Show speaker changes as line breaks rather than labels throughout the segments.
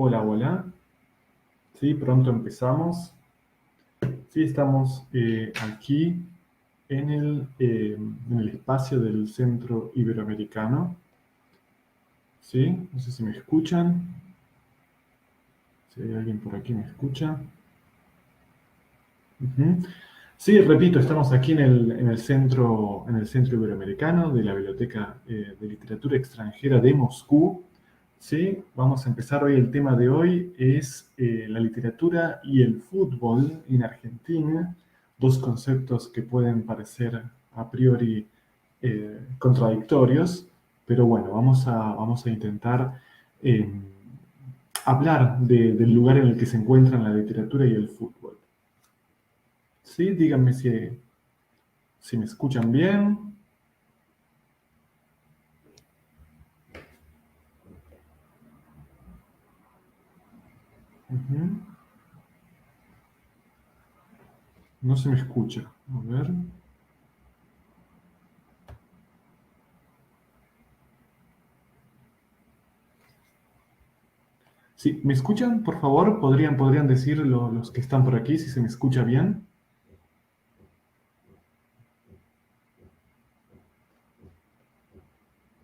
Hola, hola. Sí, pronto empezamos. Sí, estamos aquí en el espacio del Centro Iberoamericano. Sí, no sé si me escuchan. Si hay alguien por aquí me escucha. Ujú. Sí, repito, estamos aquí en el centro Iberoamericano de la Biblioteca de Literatura Extranjera de Moscú. Sí, vamos a empezar hoy. El tema de hoy es la literatura y el fútbol en Argentina, dos conceptos que pueden parecer a priori contradictorios, pero bueno, vamos a intentar eh, hablar del lugar en el que se encuentran la literatura y el fútbol. Sí, díganme si me escuchan bien. Ujú. No se me escucha. A ver. Sí, ¿me escuchan? Por favor, podrían decir los que están por aquí si se me escucha bien.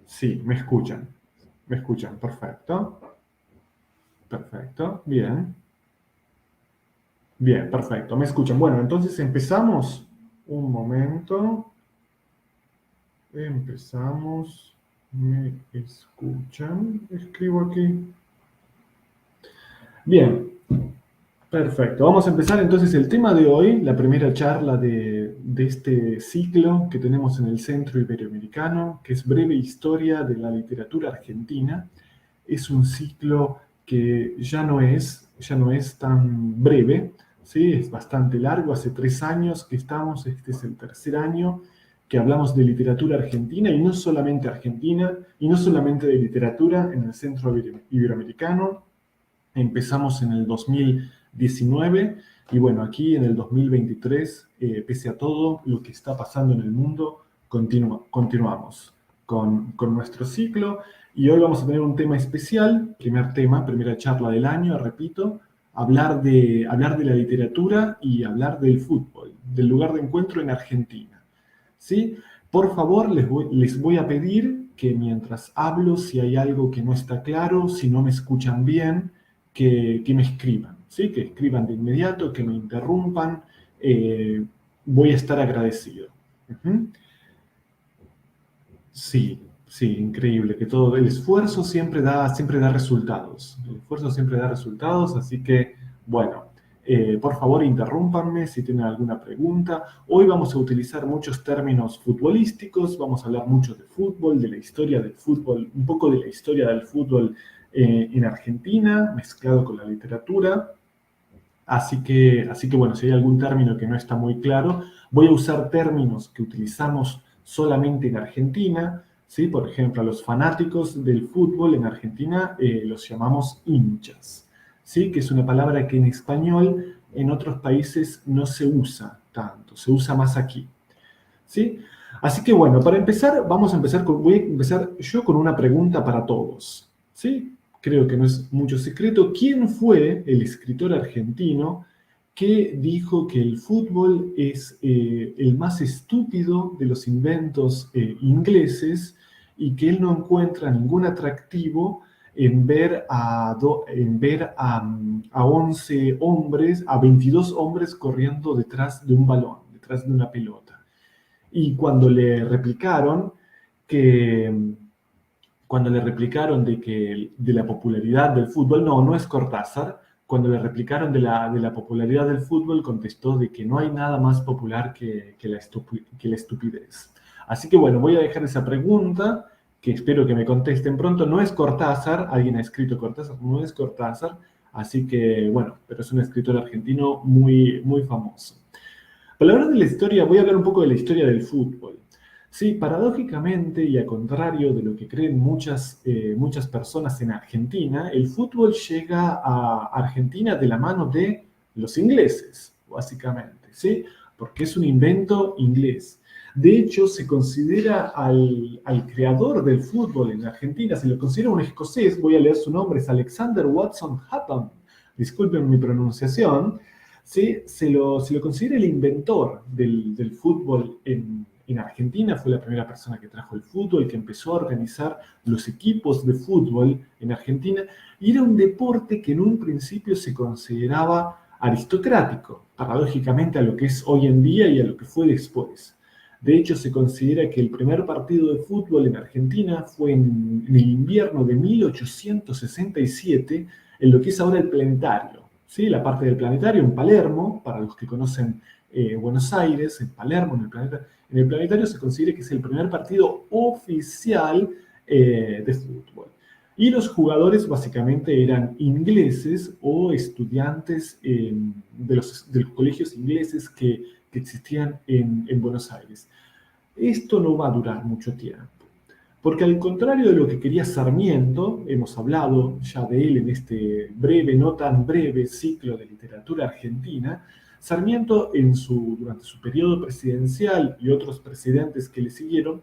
Sí, me escuchan. Me escuchan, perfecto. Perfecto, bien. Bien, perfecto, me escuchan. Bueno, entonces empezamos. Un momento. Empezamos. ¿Me escuchan? Escribo aquí. Bien, perfecto. Vamos a empezar entonces el tema de hoy, la primera charla de este ciclo que tenemos en el Centro Iberoamericano, que es Breve Historia de la Literatura Argentina. Es un ciclo que ya no es tan breve, ¿sí? Es bastante largo. Hace 3 años que estamos, este es el tercer año que hablamos de literatura argentina, y no solamente argentina, y no solamente de literatura en el Centro Iberoamericano. Empezamos en el 2019 y bueno, aquí en el 2023, pese a todo lo que está pasando en el mundo, continuamos con nuestro ciclo, y hoy vamos a tener un tema especial, primer tema, primera charla del año, repito, hablar de la literatura y hablar del fútbol, del lugar de encuentro en Argentina. ¿Sí? Por favor, les voy a pedir que mientras hablo, si hay algo que no está claro, si no me escuchan bien, que me escriban, ¿sí? Que escriban de inmediato, que me interrumpan. eh, Voy a estar agradecido. Ujú. Sí, sí, increíble, que todo el esfuerzo siempre da resultados. El esfuerzo siempre da resultados, así que, bueno, por favor interrúmpanme si tienen alguna pregunta. Hoy vamos a utilizar muchos términos futbolísticos, vamos a hablar mucho de fútbol, de la historia del fútbol, un poco de la historia del fútbol en Argentina, mezclado con la literatura. Así que bueno, si hay algún término que no está muy claro, voy a usar términos que utilizamos solamente en Argentina, ¿sí? Por ejemplo, a los fanáticos del fútbol en Argentina los llamamos hinchas, ¿sí? Que es una palabra que en español en otros países no se usa tanto, se usa más aquí, ¿sí? Así que bueno, para empezar, voy a empezar yo con una pregunta para todos, ¿sí? Creo que no es mucho secreto. ¿Quién fue el escritor argentino que dijo que el fútbol es el más estúpido de los inventos ingleses, y que él no encuentra ningún atractivo en ver a 11 hombres, a 22 hombres corriendo detrás de un balón, detrás de una pelota? Y que, cuando le replicaron de la popularidad del fútbol, no, no es Cortázar, cuando le replicaron de la popularidad del fútbol, contestó de que no hay nada más popular que la estupidez. Así que bueno, voy a dejar esa pregunta, que espero que me contesten pronto. No es Cortázar, alguien ha escrito Cortázar, no es Cortázar, así que bueno, pero es un escritor argentino muy, muy famoso. Para hablar de la historia, voy a hablar un poco de la historia del fútbol. Sí, paradójicamente, y a contrario de lo que creen muchas personas en Argentina, el fútbol llega a Argentina de la mano de los ingleses, básicamente, ¿sí? Porque es un invento inglés. De hecho, se considera al creador del fútbol en Argentina, se lo considera un escocés, voy a leer su nombre, es Alexander Watson Hutton, disculpen mi pronunciación, ¿sí? Se lo considera el inventor del fútbol en Argentina, fue la primera persona que trajo el fútbol, que empezó a organizar los equipos de fútbol en Argentina, y era un deporte que en un principio se consideraba aristocrático, paradójicamente a lo que es hoy en día y a lo que fue después. De hecho, se considera que el primer partido de fútbol en Argentina fue en el invierno de 1867, en lo que es ahora el Planetario. ¿Sí? La parte del Planetario en Palermo, para los que conocen Buenos Aires, en Palermo, en el Planetario se considera que es el primer partido oficial de fútbol. Y los jugadores básicamente eran ingleses o estudiantes de los colegios ingleses que existían en Buenos Aires. Esto no va a durar mucho tiempo, porque al contrario de lo que quería Sarmiento, hemos hablado ya de él en este breve, no tan breve ciclo de literatura argentina, Sarmiento durante su periodo presidencial y otros presidentes que le siguieron,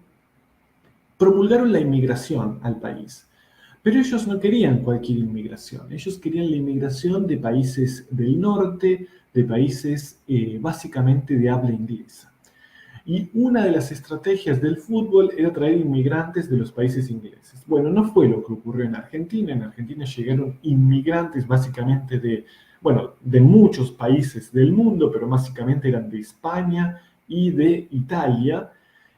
promulgaron la inmigración al país. Pero ellos no querían cualquier inmigración, ellos querían la inmigración de países del norte, de países básicamente de habla inglesa. Y una de las estrategias del fútbol era traer inmigrantes de los países ingleses. Bueno, no fue lo que ocurrió en Argentina. En Argentina llegaron inmigrantes básicamente de muchos países del mundo, pero básicamente eran de España y de Italia.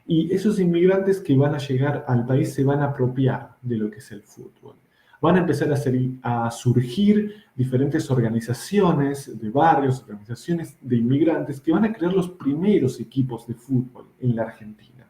Y esos inmigrantes que van a llegar al país se van a apropiar de lo que es el fútbol. Van a empezar a surgir diferentes organizaciones de barrios, organizaciones de inmigrantes que van a crear los primeros equipos de fútbol en la Argentina.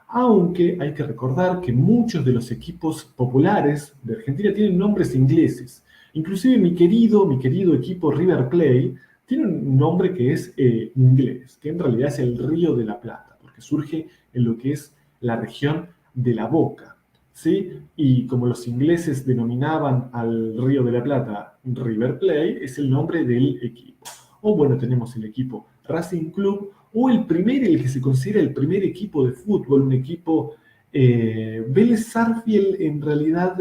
Aunque hay que recordar que muchos de los equipos populares de Argentina tienen nombres ingleses. Inclusive mi querido equipo River Plate tiene un nombre que es inglés, que en realidad es el Río de la Plata, porque surge en lo que es la región de La Boca, ¿sí? Y como los ingleses denominaban al Río de la Plata River Plate, es el nombre del equipo. O bueno, tenemos el equipo Racing Club, o el que se considera el primer equipo de fútbol, un equipo Vélez Sarsfield en realidad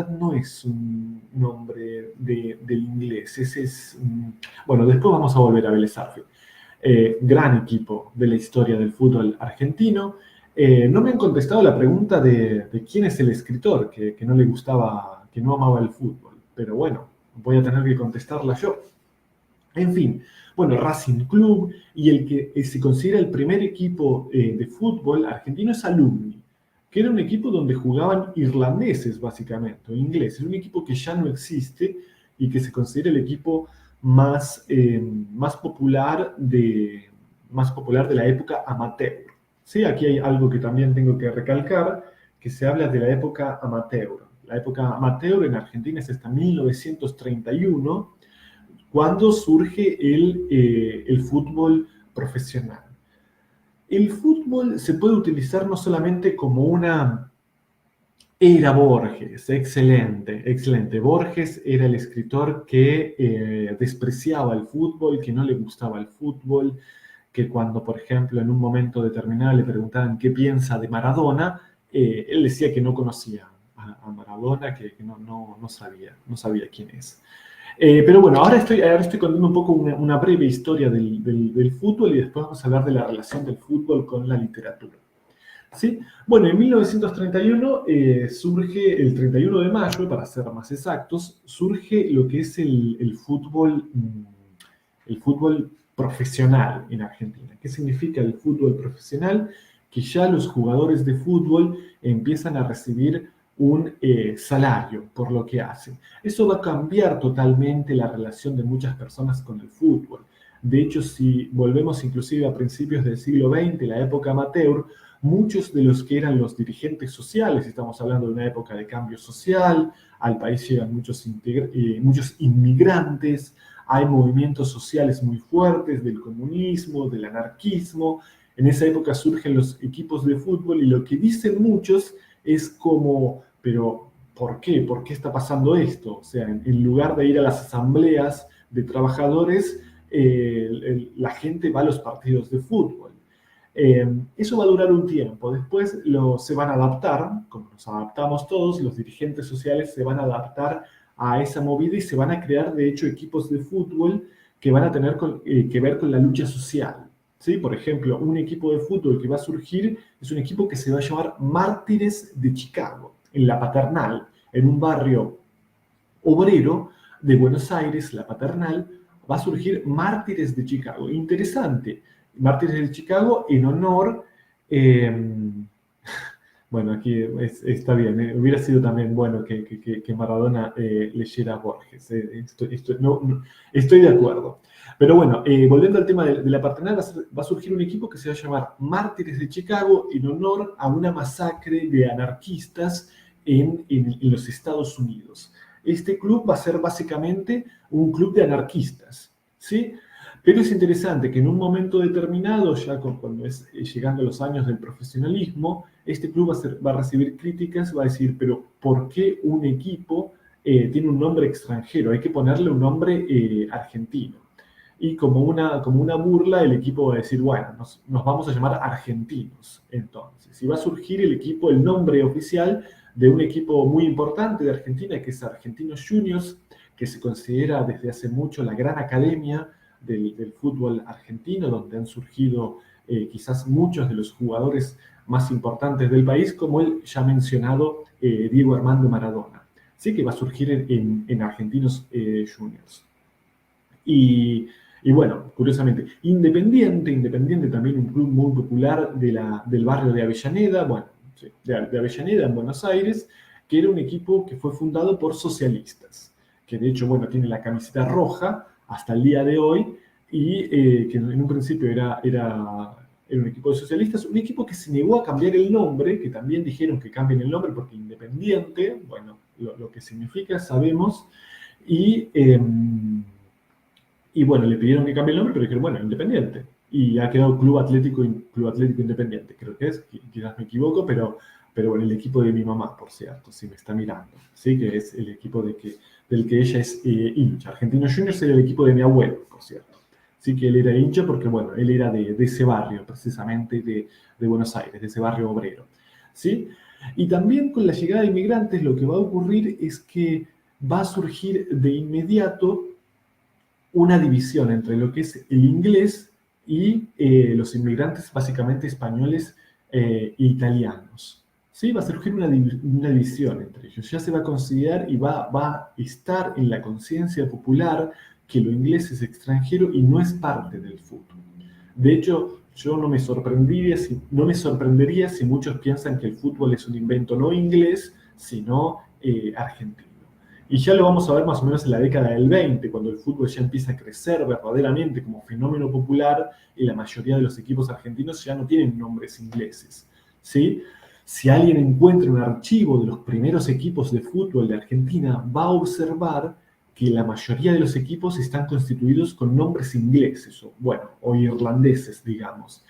no es un nombre del inglés, bueno, después vamos a volver a Vélez Sarsfield. Gran equipo de la historia del fútbol argentino. No me han contestado la pregunta de quién es el escritor que no le gustaba, que no amaba el fútbol, pero bueno, voy a tener que contestarla yo. En fin, bueno, Racing Club, y el que se considera el primer equipo de fútbol argentino es Alumni, que era un equipo donde jugaban irlandeses básicamente, o ingleses, un equipo que ya no existe y que se considera el equipo más popular de la época amateur. ¿Sí? Aquí hay algo que también tengo que recalcar, que se habla de la época amateur. La época amateur en Argentina es hasta 1931, cuando surge el fútbol profesional. El fútbol se puede utilizar no solamente como una... Era Borges, excelente, excelente. Borges era el escritor que despreciaba el fútbol, que no le gustaba el fútbol, que cuando, por ejemplo, en un momento determinado le preguntaban qué piensa de Maradona, él decía que no conocía a Maradona, que no sabía quién es. Pero bueno, ahora estoy contando un poco una breve historia del fútbol y después vamos a hablar de la relación del fútbol con la literatura. ¿Sí? Bueno, en 1931 surge, el 31 de mayo, para ser más exactos, surge lo que es el fútbol profesional en Argentina. ¿Qué significa el fútbol profesional? Que ya los jugadores de fútbol empiezan a recibir un salario por lo que hacen. Eso va a cambiar totalmente la relación de muchas personas con el fútbol. De hecho, si volvemos inclusive a principios del siglo XX, la época amateur, muchos de los que eran los dirigentes sociales, estamos hablando de una época de cambio social, al país llegan muchos inmigrantes, hay movimientos sociales muy fuertes del comunismo, del anarquismo. En esa época surgen los equipos de fútbol y lo que dicen muchos es como, pero ¿por qué? ¿Por qué está pasando esto? O sea, en lugar de ir a las asambleas de trabajadores, la gente va a los partidos de fútbol. Eso va a durar un tiempo. Después se van a adaptar, como nos adaptamos todos, los dirigentes sociales se van a adaptar a esa movida y se van a crear, de hecho, equipos de fútbol que van a tener que ver con la lucha social. ¿Sí? Por ejemplo, un equipo de fútbol que va a surgir es un equipo que se va a llamar Mártires de Chicago, en La Paternal, en un barrio obrero de Buenos Aires, La Paternal, va a surgir Mártires de Chicago. Interesante. Mártires de Chicago en honor, bueno, aquí está bien, hubiera sido también bueno que Maradona leyera a Borges. Estoy de acuerdo. Pero bueno, volviendo al tema de la Paternal, va a surgir un equipo que se va a llamar Mártires de Chicago en honor a una masacre de anarquistas en los Estados Unidos. Este club va a ser básicamente un club de anarquistas, ¿sí? Pero es interesante que en un momento determinado, ya cuando es llegando a los años del profesionalismo, este club va a recibir críticas, va a decir, pero ¿por qué un equipo tiene un nombre extranjero? Hay que ponerle un nombre argentino. Y como una burla, el equipo va a decir, bueno, nos vamos a llamar argentinos, entonces. Y va a surgir el nombre oficial de un equipo muy importante de Argentina, que es Argentinos Juniors, que se considera desde hace mucho la gran academia del fútbol argentino, donde han surgido quizás muchos de los jugadores más importantes del país, como el ya mencionado Diego Armando Maradona. Sí que va a surgir en Argentinos Juniors. Y bueno, curiosamente, Independiente también un club muy popular del barrio de Avellaneda, bueno, sí, de Avellaneda en Buenos Aires, que era un equipo que fue fundado por socialistas, que de hecho, bueno, tiene la camiseta roja hasta el día de hoy, y que en un principio era un equipo de socialistas, un equipo que se negó a cambiar el nombre, que también dijeron que cambien el nombre porque Independiente, bueno, lo que significa sabemos, y... y bueno, le pidieron que cambie el nombre, pero dijeron, bueno, Independiente. Y ha quedado Club Atlético Independiente, creo que es, quizás me equivoco, pero bueno, el equipo de mi mamá, por cierto, si me está mirando, ¿sí? Que es el equipo del que ella es hincha. Argentinos Juniors era el equipo de mi abuelo, por cierto. Sí que él era hincha porque, bueno, él era de ese barrio, precisamente de Buenos Aires, de ese barrio obrero, ¿sí? Y también con la llegada de inmigrantes lo que va a ocurrir es que va a surgir de inmediato una división entre lo que es el inglés y los inmigrantes básicamente españoles e italianos. ¿Sí? Va a surgir una división entre ellos. Ya se va a considerar y va a estar en la conciencia popular que lo inglés es extranjero y no es parte del fútbol. De hecho, yo no me sorprendería si muchos piensan que el fútbol es un invento no inglés, sino argentino. Y ya lo vamos a ver más o menos en la década del 20, cuando el fútbol ya empieza a crecer verdaderamente como fenómeno popular y la mayoría de los equipos argentinos ya no tienen nombres ingleses, ¿sí? Si alguien encuentra un archivo de los primeros equipos de fútbol de Argentina, va a observar que la mayoría de los equipos están constituidos con nombres ingleses, o irlandeses, digamos.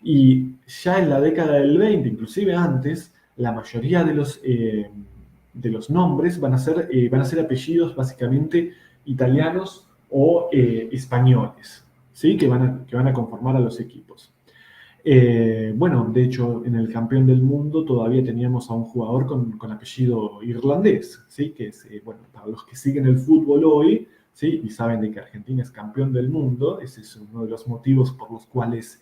Y ya en la década del 20, inclusive antes, la mayoría de los nombres van a ser apellidos básicamente italianos o españoles, ¿sí? que van a conformar a los equipos. Bueno, de hecho, en el campeón del mundo todavía teníamos a un jugador con apellido irlandés, ¿sí? Que es, bueno, para los que siguen el fútbol hoy, ¿sí? Y saben de que Argentina es campeón del mundo, ese es uno de los motivos por los cuales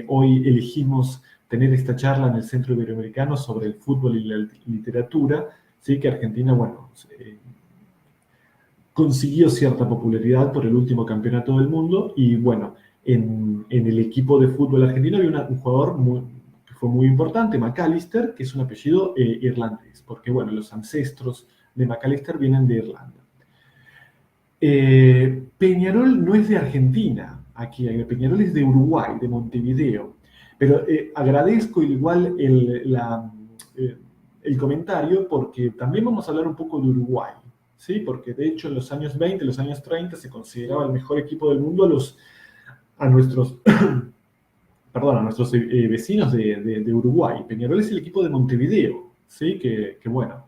hoy elegimos tener esta charla en el Centro Iberoamericano sobre el fútbol y la literatura, ¿sí? Que Argentina, bueno, consiguió cierta popularidad por el último campeonato del mundo y, bueno, en el equipo de fútbol argentino había un jugador que fue muy importante, McAllister, que es un apellido irlandés, porque bueno, los ancestros de McAllister vienen de Irlanda. Peñarol no es de Argentina, aquí Peñarol es de Uruguay, de Montevideo, pero agradezco igual el comentario porque también vamos a hablar un poco de Uruguay, ¿sí? Porque de hecho en los años 20, los años 30 se consideraba el mejor equipo del mundo a nuestros, perdón, a nuestros vecinos de Uruguay. Peñarol es el equipo de Montevideo, ¿sí? Que bueno,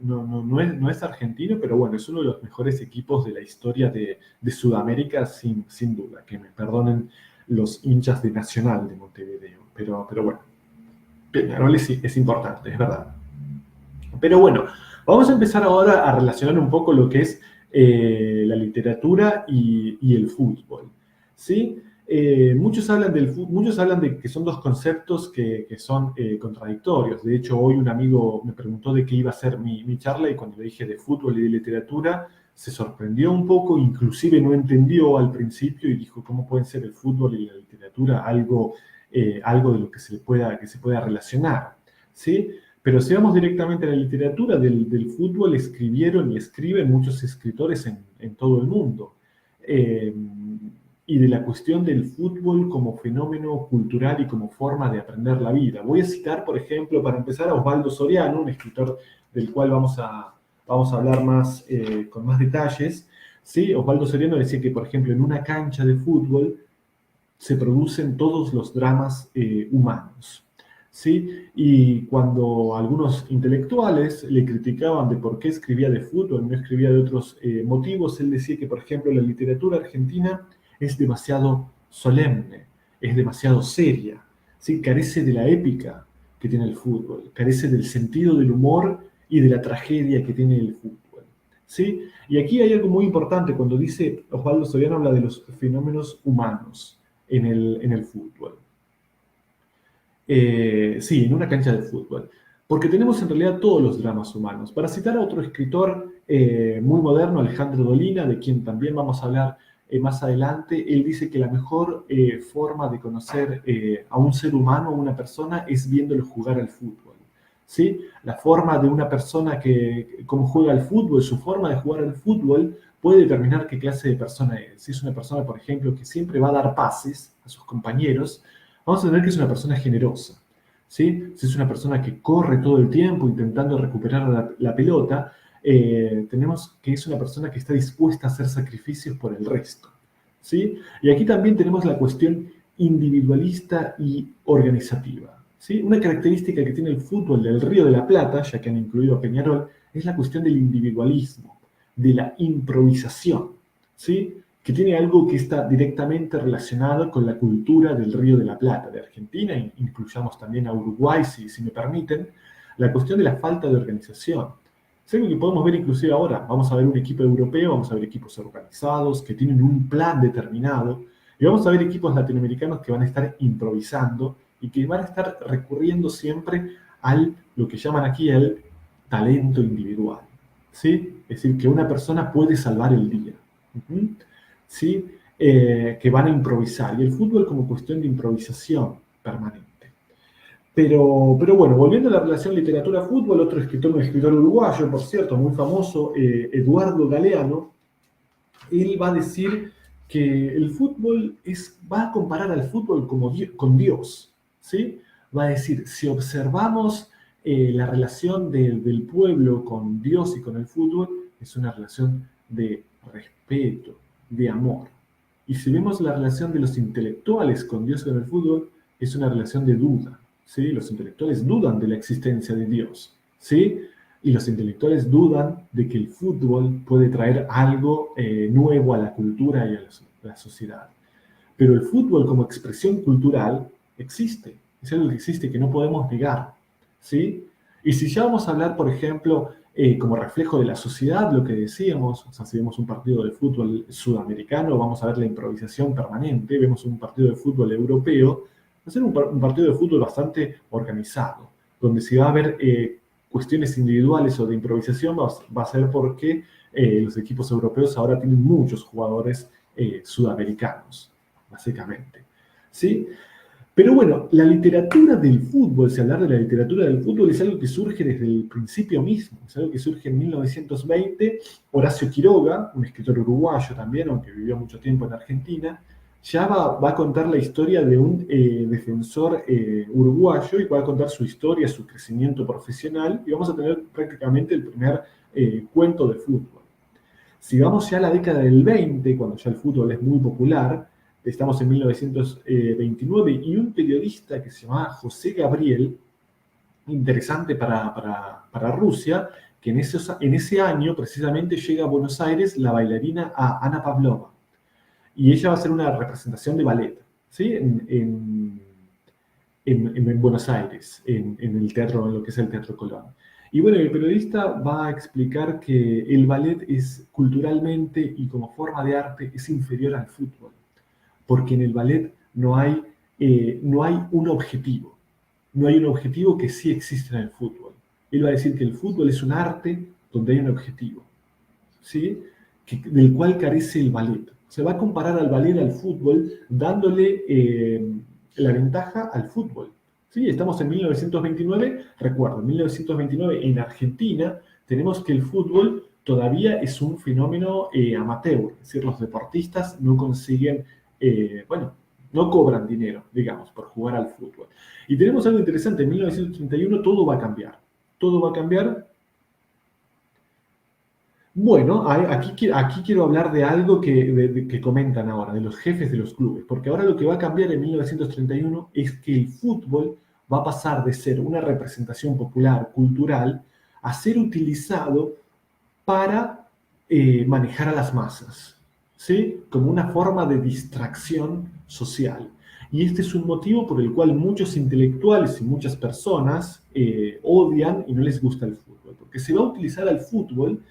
no es argentino, pero bueno, es uno de los mejores equipos de la historia de Sudamérica, sin duda. Que me perdonen los hinchas de Nacional de Montevideo. Pero bueno, Peñarol es importante, es verdad. Pero bueno, vamos a empezar ahora a relacionar un poco lo que es la literatura y el fútbol. ¿Sí? Muchos hablan muchos hablan de que son dos conceptos que son contradictorios. De hecho, hoy un amigo me preguntó de qué iba a ser mi charla y cuando le dije de fútbol y de literatura, se sorprendió un poco, inclusive no entendió al principio y dijo, ¿cómo pueden ser el fútbol y la literatura algo de lo que que se pueda relacionar? ¿Sí? Pero si vamos directamente a la literatura del fútbol, escribieron y escriben muchos escritores en todo el mundo. Eh, y de la cuestión del fútbol como fenómeno cultural y como forma de aprender la vida. Voy a citar, por ejemplo, para empezar, a Osvaldo Soriano, un escritor del cual vamos a hablar más, con más detalles. ¿Sí? Osvaldo Soriano decía que, por ejemplo, en una cancha de fútbol se producen todos los dramas humanos. ¿Sí? Y cuando algunos intelectuales le criticaban de por qué escribía de fútbol, no escribía de otros motivos, él decía que, por ejemplo, la literatura argentina es demasiado solemne, es demasiado seria, ¿sí? Carece de la épica que tiene el fútbol, carece del sentido del humor y de la tragedia que tiene el fútbol. ¿Sí? Y aquí hay algo muy importante cuando dice, Osvaldo Soriano habla de los fenómenos humanos en el fútbol. Sí, en una cancha de fútbol. Porque tenemos en realidad todos los dramas humanos. Para citar a otro escritor muy moderno, Alejandro Dolina, de quien también vamos a hablar más adelante, él dice que la mejor forma de conocer a un ser humano, a una persona, es viéndolo jugar al fútbol. ¿Sí? La forma de una persona cómo juega al fútbol, su forma de jugar al fútbol, puede determinar qué clase de persona es. Si es una persona, por ejemplo, que siempre va a dar pases a sus compañeros, vamos a tener que es una persona generosa. ¿Sí? Si es una persona que corre todo el tiempo intentando recuperar la pelota, tenemos que es una persona que está dispuesta a hacer sacrificios por el resto. ¿Sí? Y aquí también tenemos la cuestión individualista y organizativa. ¿Sí? Una característica que tiene el fútbol del Río de la Plata, ya que han incluido a Peñarol, es la cuestión del individualismo, de la improvisación. ¿Sí? Que tiene algo que está directamente relacionado con la cultura del Río de la Plata, de Argentina, incluyamos también a Uruguay, si me permiten, la cuestión de la falta de organización. Es algo que podemos ver inclusive ahora. Vamos a ver un equipo europeo, vamos a ver equipos organizados, que tienen un plan determinado, y vamos a ver equipos latinoamericanos que van a estar improvisando y que van a estar recurriendo siempre lo que llaman aquí el talento individual. ¿Sí? Es decir, que una persona puede salvar el día. ¿Sí? Que van a improvisar. Y el fútbol como cuestión de improvisación permanente. Pero bueno, volviendo a la relación literatura-fútbol, otro escritor, un escritor uruguayo, por cierto, muy famoso, Eduardo Galeano, él va a decir que el fútbol va a comparar al fútbol con Dios. ¿Sí? Va a decir, si observamos la relación del pueblo con Dios y con el fútbol, es una relación de respeto, de amor. Y si vemos la relación de los intelectuales con Dios y con el fútbol, es una relación de duda. ¿Sí? Los intelectuales dudan de la existencia de Dios. ¿Sí? Y los intelectuales dudan de que el fútbol puede traer algo nuevo a la cultura y a la sociedad. Pero el fútbol como expresión cultural existe. Es algo que existe que no podemos negar. ¿Sí? Y si ya vamos a hablar, por ejemplo, como reflejo de la sociedad, lo que decíamos, o sea, si vemos un partido de fútbol sudamericano, vamos a ver la improvisación permanente, vemos un partido de fútbol europeo, va a ser un partido de fútbol bastante organizado, donde si va a haber cuestiones individuales o de improvisación, va a ser porque los equipos europeos ahora tienen muchos jugadores sudamericanos, básicamente. ¿Sí? Pero bueno, la literatura del fútbol, si hablar de la literatura del fútbol, es algo que surge desde el principio mismo, es algo que surge en 1920. Horacio Quiroga, un escritor uruguayo también, aunque vivió mucho tiempo en Argentina, ya va a contar la historia de un defensor uruguayo y va a contar su historia, su crecimiento profesional, y vamos a tener prácticamente el primer cuento de fútbol. Si vamos ya a la década del 20, cuando ya el fútbol es muy popular, estamos en 1929, y un periodista que se llamaba José Gabriel, interesante para Rusia, que en ese año precisamente llega a Buenos Aires la bailarina Ana Pavlova, y ella va a hacer una representación de ballet. ¿sí? En Buenos Aires, en el teatro, en lo que es el Teatro Colón. Y bueno, el periodista va a explicar que el ballet es culturalmente y como forma de arte es inferior al fútbol, porque en el ballet no hay un objetivo, no hay un objetivo que sí existe en el fútbol. Él va a decir que el fútbol es un arte donde hay un objetivo, ¿sí? Del cual carece el ballet. Se va a comparar al ballet al fútbol dándole la ventaja al fútbol. ¿Sí? Estamos en 1929, recuerdo, en 1929 en Argentina tenemos que el fútbol todavía es un fenómeno amateur, es decir, los deportistas no consiguen, bueno, no cobran dinero, digamos, por jugar al fútbol. Y tenemos algo interesante, en 1931 todo va a cambiar. Todo va a cambiar. Bueno, aquí quiero hablar de algo que comentan ahora, de los jefes de los clubes, porque ahora lo que va a cambiar en 1931 es que el fútbol va a pasar de ser una representación popular, cultural, a ser utilizado para manejar a las masas, ¿sí? Como una forma de distracción social. Y este es un motivo por el cual muchos intelectuales y muchas personas odian y no les gusta el fútbol, porque se va a utilizar al fútbol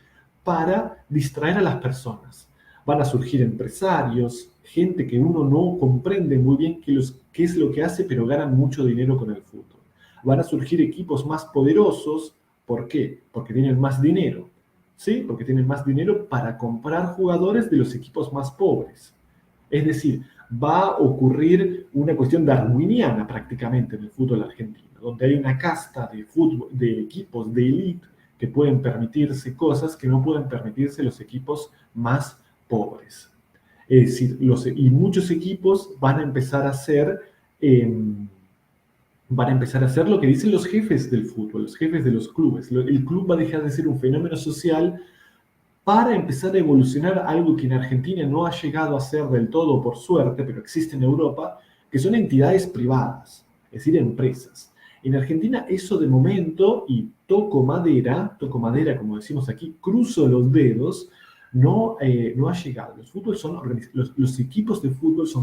para distraer a las personas. Van a surgir empresarios, gente que uno no comprende muy bien qué es lo que hace, pero ganan mucho dinero con el fútbol. Van a surgir equipos más poderosos, ¿por qué? Porque tienen más dinero, ¿sí? Porque tienen más dinero para comprar jugadores de los equipos más pobres. Es decir, va a ocurrir una cuestión darwiniana prácticamente en el fútbol argentino, donde hay una casta de fútbol, de equipos de élite que pueden permitirse cosas que no pueden permitirse los equipos más pobres. Es decir, y muchos equipos eh, van a empezar a hacer lo que dicen los jefes del fútbol, los jefes de los clubes. El club va a dejar de ser un fenómeno social para empezar a evolucionar algo que en Argentina no ha llegado a ser del todo por suerte, pero existe en Europa, que son entidades privadas, es decir, empresas. En Argentina eso de momento, y toco madera, como decimos aquí, cruzo los dedos, no ha llegado. Los equipos de fútbol son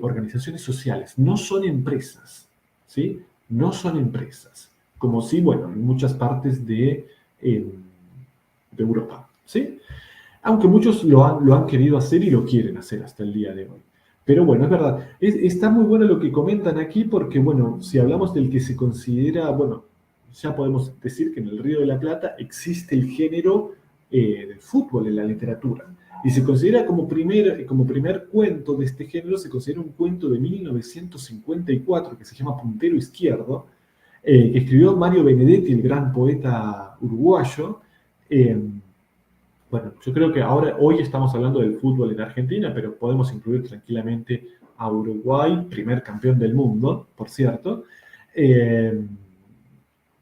organizaciones sociales, no son empresas, ¿sí? No son empresas. Como si, bueno, en muchas partes eh, de Europa, ¿sí? Aunque muchos lo han querido hacer y lo quieren hacer hasta el día de hoy. Pero bueno, es verdad. Está muy bueno lo que comentan aquí porque, bueno, si hablamos del que se considera, bueno, ya podemos decir que en el Río de la Plata existe el género del fútbol en la literatura. Y se considera como primer cuento de este género, se considera un cuento de 1954 que se llama Puntero Izquierdo, que escribió Mario Benedetti, el gran poeta uruguayo. Eh, bueno, yo creo que hoy estamos hablando del fútbol en Argentina, pero podemos incluir tranquilamente a Uruguay, primer campeón del mundo, por cierto. Eh,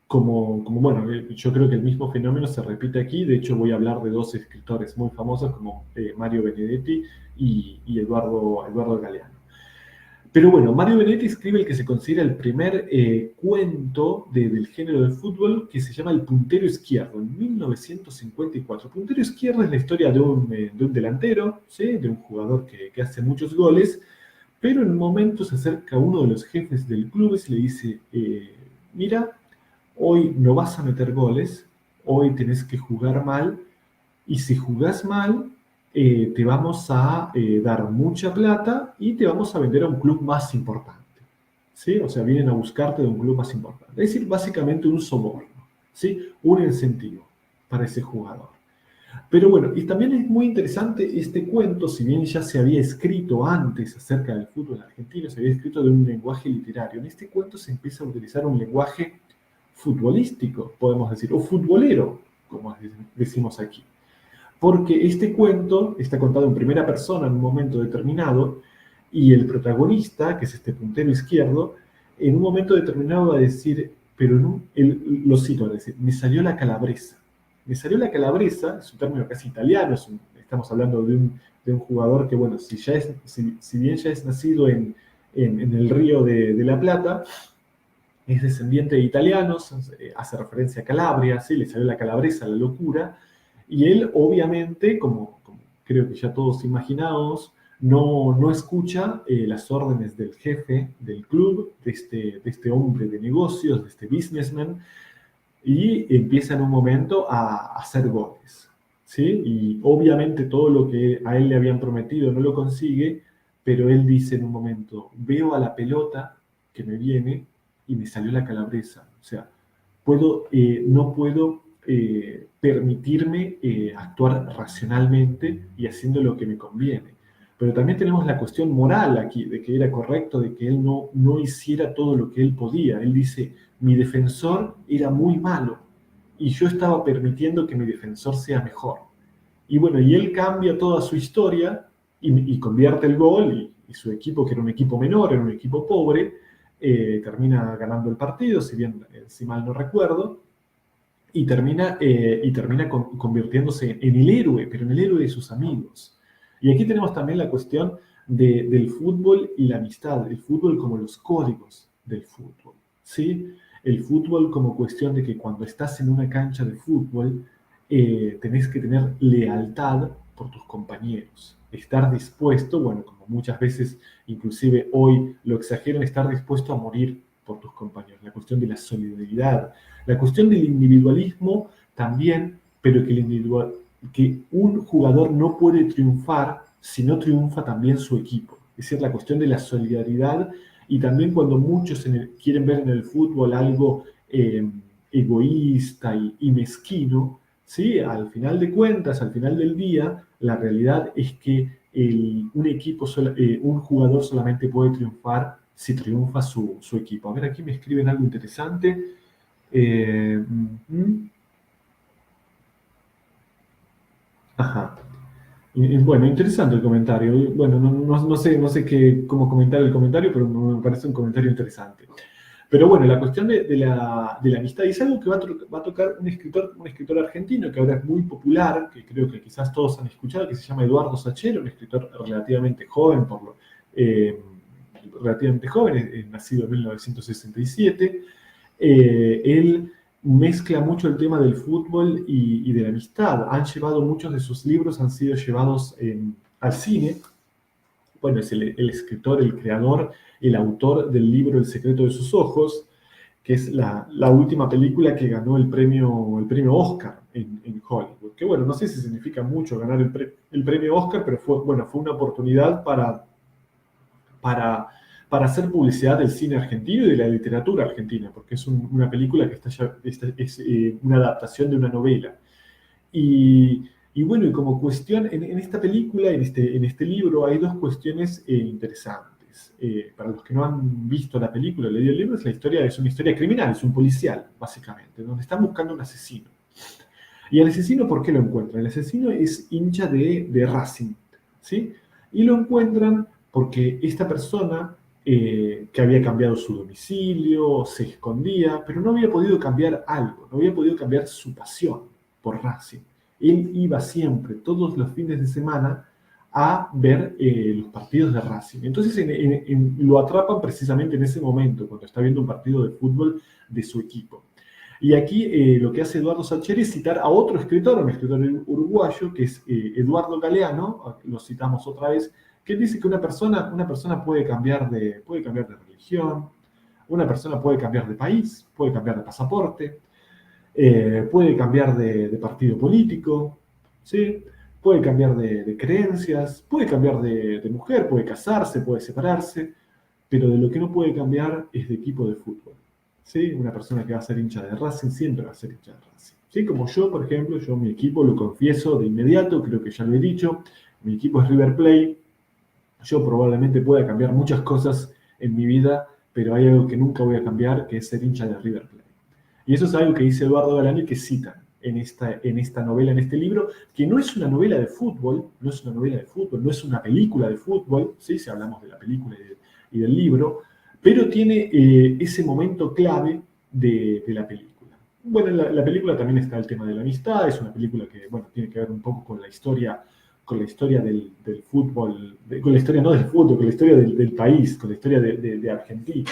bueno, yo creo que el mismo fenómeno se repite aquí. De hecho, voy a hablar de dos escritores muy famosos como Mario Benedetti y Eduardo Galeano. Pero bueno, Mario Benedetti escribe el que se considera el primer cuento del género de fútbol que se llama El Puntero Izquierdo, en 1954. Puntero Izquierdo es la historia de un delantero, ¿sí? De un jugador que hace muchos goles, pero en un momento se acerca uno de los jefes del club y le dice, mira, hoy no vas a meter goles, hoy tenés que jugar mal, y si jugás mal, te vamos a dar mucha plata y te vamos a vender a un club más importante. ¿Sí? O sea, vienen a buscarte de un club más importante. Es decir, básicamente un soborno, ¿sí? Un incentivo para ese jugador. Pero bueno, y también es muy interesante este cuento, si bien ya se había escrito antes acerca del fútbol argentino, se había escrito de un lenguaje literario. En este cuento se empieza a utilizar un lenguaje futbolístico, podemos decir, o futbolero, como decimos aquí. Porque este cuento está contado en primera persona en un momento determinado y el protagonista, que es este puntero izquierdo, en un momento determinado va a decir, pero no, lo cito, va a decir, me salió la calabresa. Me salió la calabresa, es un término casi italiano, estamos hablando de un jugador que, bueno, si bien ya es nacido en el Río de la Plata, es descendiente de italianos, hace referencia a Calabria, ¿sí? Le salió la calabresa, la locura, y él obviamente, como creo que ya todos imaginamos, no escucha las órdenes del jefe del club, de este hombre de negocios, de este businessman, y empieza en un momento a hacer goles, ¿sí? Y obviamente todo lo que a él le habían prometido no lo consigue, pero él dice en un momento, veo a la pelota que me viene y me salió la calabresa. O sea, no puedo permitirme actuar racionalmente y haciendo lo que me conviene. Pero también tenemos la cuestión moral aquí, de que era correcto, de que él no hiciera todo lo que él podía. Él dice, mi defensor era muy malo y yo estaba permitiendo que mi defensor sea mejor. Y bueno, y él cambia toda su historia y convierte el gol y su equipo, que era un equipo menor, era un equipo pobre, termina ganando el partido, si bien, si mal no recuerdo, y termina convirtiéndose en el héroe, pero en el héroe de sus amigos. Y aquí tenemos también la cuestión del fútbol y la amistad, el fútbol como los códigos del fútbol, ¿sí? El fútbol como cuestión de que cuando estás en una cancha de fútbol, tenés que tener lealtad por tus compañeros, estar dispuesto, bueno, como muchas veces, inclusive hoy lo exageran, estar dispuesto a morir por tus compañeros, la cuestión de la solidaridad, la cuestión del individualismo también, pero que un jugador no puede triunfar si no triunfa también su equipo. Es decir, la cuestión de la solidaridad y también cuando muchos quieren ver en el fútbol algo egoísta y mezquino, ¿sí? Al final de cuentas, al final del día, la realidad es que un jugador solamente puede triunfar si triunfa su equipo. A ver, aquí me escriben algo interesante. Eh, ajá. Bueno, interesante el comentario. Bueno, no sé cómo comentar el comentario, pero me parece un comentario interesante. Pero bueno, la cuestión de la amistad, y es algo que va a tocar un escritor argentino que ahora es muy popular, que creo que quizás todos han escuchado, que se llama Eduardo Sachero, un escritor relativamente joven, relativamente joven, nacido en 1967. Él mezcla mucho el tema del fútbol y de la amistad. Muchos de sus libros han sido llevados al cine. Bueno, es el escritor, el creador, el autor del libro El secreto de sus ojos, que es la última película que ganó el premio Oscar en Hollywood. Que bueno, no sé si significa mucho ganar el premio Oscar, pero fue una oportunidad para, para hacer publicidad del cine argentino y de la literatura argentina, porque es una película que es una adaptación de una novela. Y bueno, y como cuestión, en esta película, en este libro, hay dos cuestiones interesantes. Para los que no han visto la película, leído el libro, es una historia criminal, es un policial, básicamente, donde están buscando un asesino. Y el asesino, ¿por qué lo encuentran? El asesino es hincha de Racing, ¿sí? Y lo encuentran porque esta persona, que había cambiado su domicilio, se escondía, pero no había podido cambiar algo, no había podido cambiar su pasión por Racing. Él iba siempre, todos los fines de semana, a ver los partidos de Racing. Entonces lo atrapan precisamente en ese momento, cuando está viendo un partido de fútbol de su equipo. Y aquí lo que hace Eduardo Sacheri es citar a otro escritor, un escritor uruguayo, que es Eduardo Galeano, lo citamos otra vez, que dice que una persona puede cambiar de religión, una persona puede cambiar de país, puede cambiar de pasaporte, puede cambiar de partido político, ¿sí? Puede cambiar de creencias, puede cambiar de mujer, puede casarse, puede separarse, pero de lo que no puede cambiar es de equipo de fútbol. ¿Sí? Una persona que va a ser hincha de Racing siempre va a ser hincha de Racing. ¿Sí? Como yo, por ejemplo, mi equipo lo confieso de inmediato, creo que ya lo he dicho, mi equipo es River Plate. Yo probablemente pueda cambiar muchas cosas en mi vida, pero hay algo que nunca voy a cambiar, que es ser hincha de River Plate. Y eso es algo que dice Eduardo Galani, que cita en esta novela, en este libro, que no es una novela de fútbol, no es una película de fútbol, ¿sí? Si hablamos de la película y del libro, pero tiene ese momento clave de la película. Bueno, en la película también está el tema de la amistad, es una película que, bueno, tiene que ver un poco con la historia del fútbol, con la historia no del fútbol, con la historia del país, con la historia de Argentina,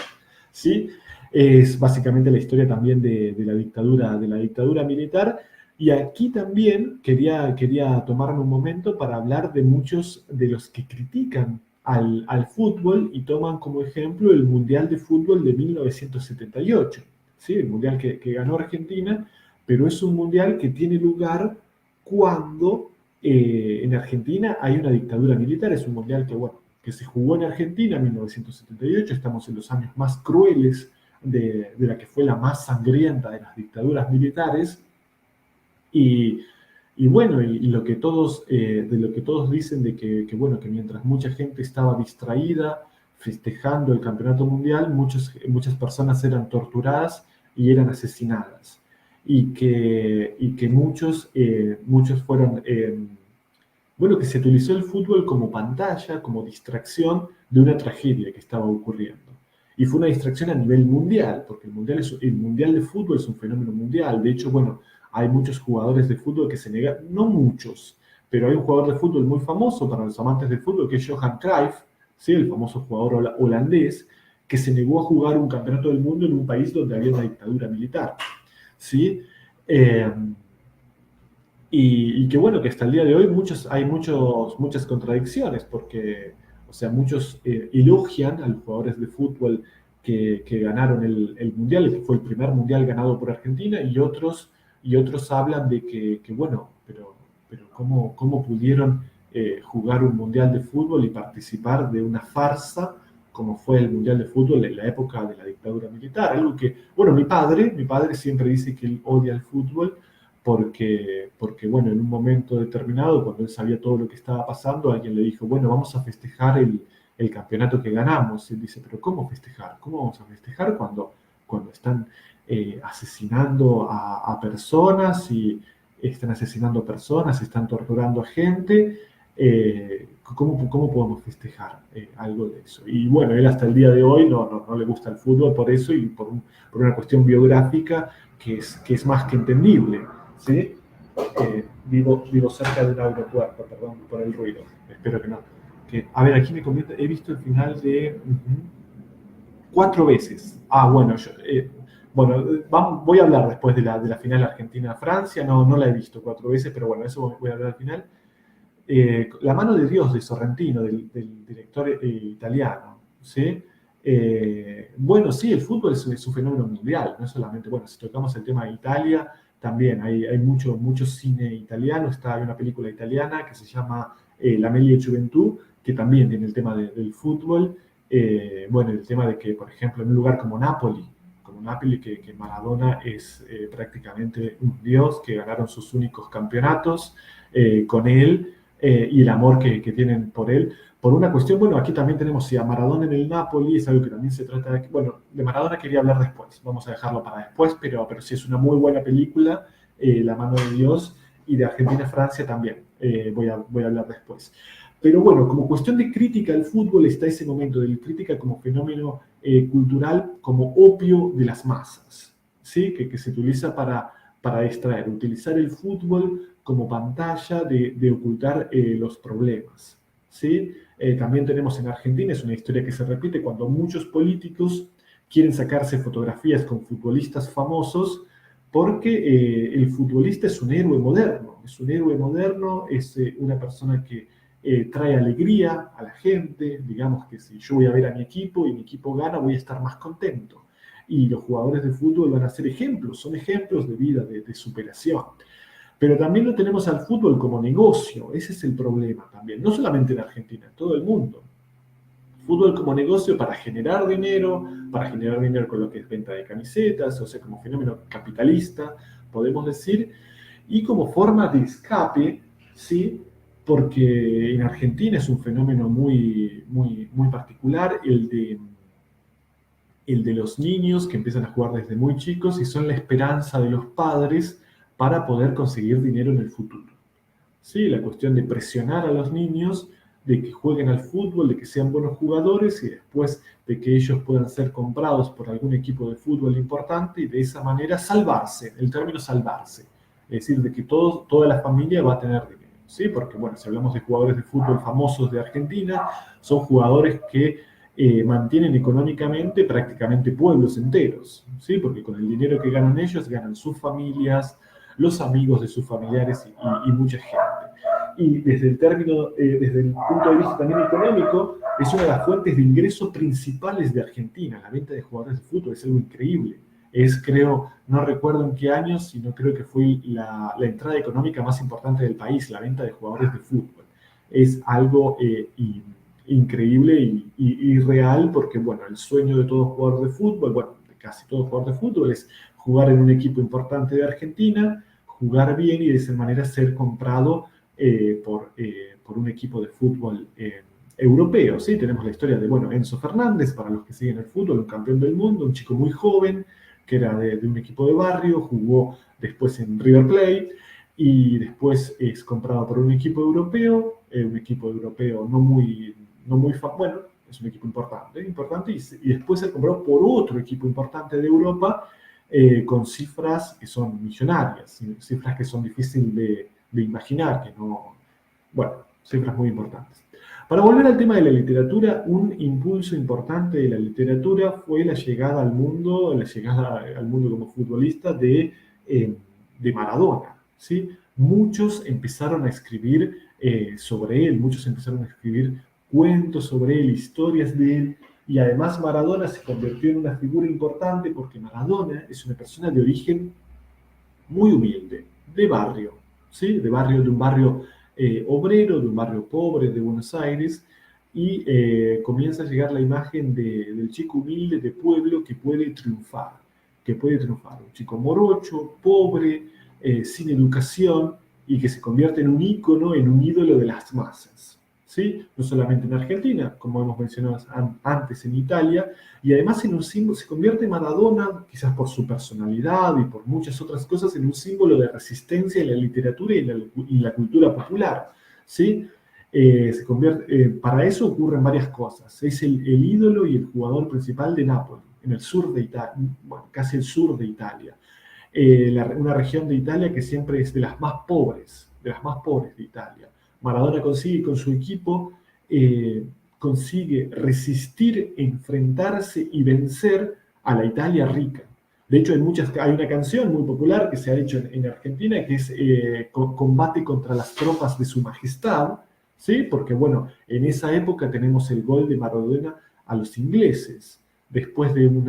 ¿sí? Es básicamente la historia también de la dictadura militar. Y aquí también quería tomarme un momento para hablar de muchos de los que critican al fútbol y toman como ejemplo el Mundial de Fútbol de 1978, ¿sí? El Mundial que ganó Argentina, pero es un Mundial que tiene lugar cuando en Argentina hay una dictadura militar. Es un Mundial que, bueno, que se jugó en Argentina en 1978, estamos en los años más crueles de la que fue la más sangrienta de las dictaduras militares. Y, y bueno, y lo que todos, de lo que todos dicen de bueno, que mientras mucha gente estaba distraída festejando el campeonato mundial, muchas personas eran torturadas y eran asesinadas. Y que muchos fueron, bueno, que se utilizó el fútbol como pantalla, como distracción de una tragedia que estaba ocurriendo. Y fue una distracción a nivel mundial, porque el mundial de fútbol es un fenómeno mundial. De hecho, bueno, hay muchos jugadores de fútbol que se negan, no muchos, pero hay un jugador de fútbol muy famoso para los amantes del fútbol, que es Johan Cruyff, ¿sí? El famoso jugador holandés, que se negó a jugar un campeonato del mundo en un país donde había una dictadura militar, ¿sí? Eh, y que bueno, que hasta el día de hoy hay muchas contradicciones, porque, o sea, muchos elogian a los jugadores de fútbol que ganaron el Mundial, que fue el primer Mundial ganado por Argentina, y otros hablan de que bueno, pero ¿cómo pudieron jugar un Mundial de fútbol y participar de una farsa como fue el Mundial de Fútbol en la época de la dictadura militar? Algo que, bueno, mi padre siempre dice que él odia el fútbol porque, bueno, en un momento determinado, cuando él sabía todo lo que estaba pasando, alguien le dijo, bueno, vamos a festejar el campeonato que ganamos. Y él dice, pero ¿cómo festejar? ¿Cómo vamos a festejar cuando están asesinando a personas y están asesinando a personas, están torturando a gente? ¿Cómo podemos festejar algo de eso? Y bueno, él hasta el día de hoy no le gusta el fútbol por eso y por una cuestión biográfica que es más que entendible, ¿sí? Vivo cerca de un aeropuerto, perdón por el ruido, espero que no. A ver, aquí me comenta, he visto el final de 4 veces. Bueno, voy a hablar después de la final Argentina-Francia, no la he visto 4 veces, pero bueno, eso voy a hablar al final. La mano de Dios de Sorrentino, del director italiano, ¿sí? Bueno, sí, el fútbol es un fenómeno mundial, no solamente, bueno, si tocamos el tema de Italia, también hay mucho cine italiano. Hay una película italiana que se llama La Meglio Gioventù, que también tiene el tema del fútbol. Bueno, el tema de que, por ejemplo, en un lugar como Nápoli, que Maradona es prácticamente un dios, que ganaron sus únicos campeonatos con él, y el amor que tienen por él. Por una cuestión, bueno, aquí también tenemos a Maradona en el Napoli, es algo que también se trata de... Bueno, de Maradona quería hablar después, vamos a dejarlo para después, pero sí es una muy buena película, La mano de Dios, y de Argentina-Francia también, voy a hablar después. Pero bueno, como cuestión de crítica al fútbol está ese momento de crítica como fenómeno cultural, como opio de las masas, ¿sí? Que se utiliza para distraer, utilizar el fútbol como pantalla de ocultar los problemas, ¿sí? También tenemos en Argentina, es una historia que se repite, cuando muchos políticos quieren sacarse fotografías con futbolistas famosos, porque el futbolista es un héroe moderno, es una persona que trae alegría a la gente. Digamos que si yo voy a ver a mi equipo y mi equipo gana, voy a estar más contento. Y los jugadores de fútbol van a ser ejemplos, son ejemplos de vida, de superación. Pero también lo tenemos al fútbol como negocio, ese es el problema también, no solamente en Argentina, en todo el mundo. Fútbol como negocio para generar dinero con lo que es venta de camisetas, o sea, como fenómeno capitalista, podemos decir, y como forma de escape, ¿sí? Porque en Argentina es un fenómeno muy, muy, muy particular, el de los niños que empiezan a jugar desde muy chicos y son la esperanza de los padres para poder conseguir dinero en el futuro. ¿Sí? La cuestión de presionar a los niños de que jueguen al fútbol, de que sean buenos jugadores y después de que ellos puedan ser comprados por algún equipo de fútbol importante y de esa manera salvarse, el término salvarse. Es decir, de que toda la familia va a tener dinero. ¿Sí? Porque, bueno, si hablamos de jugadores de fútbol famosos de Argentina, son jugadores que mantienen económicamente prácticamente pueblos enteros, ¿sí? Porque con el dinero que ganan ellos, ganan sus familias, los amigos de sus familiares y mucha gente. Y desde desde el punto de vista también económico, es una de las fuentes de ingresos principales de Argentina. La venta de jugadores de fútbol es algo increíble. Creo, no recuerdo en qué año, sino creo que fue la entrada económica más importante del país, la venta de jugadores de fútbol. Es algo increíble y real porque, bueno, el sueño de todo jugador de fútbol, bueno, de casi todo jugador de fútbol es jugar en un equipo importante de Argentina, jugar bien y de esa manera ser comprado por un equipo de fútbol europeo. ¿Sí? Tenemos la historia de, bueno, Enzo Fernández, para los que siguen el fútbol, un campeón del mundo, un chico muy joven, que era de un equipo de barrio, jugó después en River Plate, y después es comprado por un equipo europeo no muy bueno, es un equipo importante y después es comprado por otro equipo importante de Europa con cifras que son millonarias, cifras que son difíciles de imaginar, que no, bueno, cifras muy importantes. Para volver al tema de la literatura, un impulso importante de la literatura fue la llegada al mundo como futbolista de Maradona, ¿sí? Muchos empezaron a escribir sobre él, muchos empezaron a escribir cuentos sobre él, historias de él, y además Maradona se convirtió en una figura importante porque Maradona es una persona de origen muy humilde, de barrio, ¿sí? De un barrio obrero, de un barrio pobre de Buenos Aires, y comienza a llegar la imagen del chico humilde de pueblo que puede triunfar, un chico morocho, pobre, sin educación, y que se convierte en un ícono, en un ídolo de las masas, ¿sí? No solamente en Argentina, como hemos mencionado antes en Italia, y además en un símbolo, se convierte Maradona, quizás por su personalidad y por muchas otras cosas, en un símbolo de resistencia en la literatura y en la cultura popular, ¿sí? Para eso ocurren varias cosas. Es el ídolo y el jugador principal de Nápoles, en el sur de Italia, bueno, casi el sur de Italia. Una región de Italia que siempre es de las más pobres de Italia. Maradona consigue con su equipo, consigue resistir, enfrentarse y vencer a la Italia rica. De hecho, hay una canción muy popular que se ha hecho en Argentina que es Combate contra las tropas de su majestad, ¿sí? Porque, bueno, en esa época tenemos el gol de Maradona a los ingleses, después de un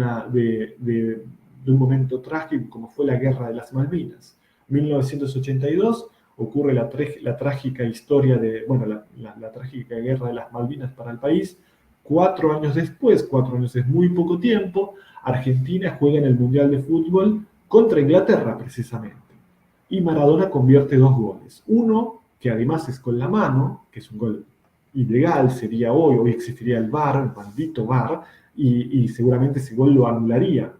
momento trágico como fue la Guerra de las Malvinas. 1982 ocurre la trágica historia la trágica Guerra de las Malvinas para el país. 4 años después, 4 años es muy poco tiempo, Argentina juega en el Mundial de Fútbol contra Inglaterra precisamente. Y Maradona convierte 2 goles. Uno, que además es con la mano, que es un gol ilegal, sería hoy existiría el VAR, el maldito VAR, y seguramente ese gol lo anularía.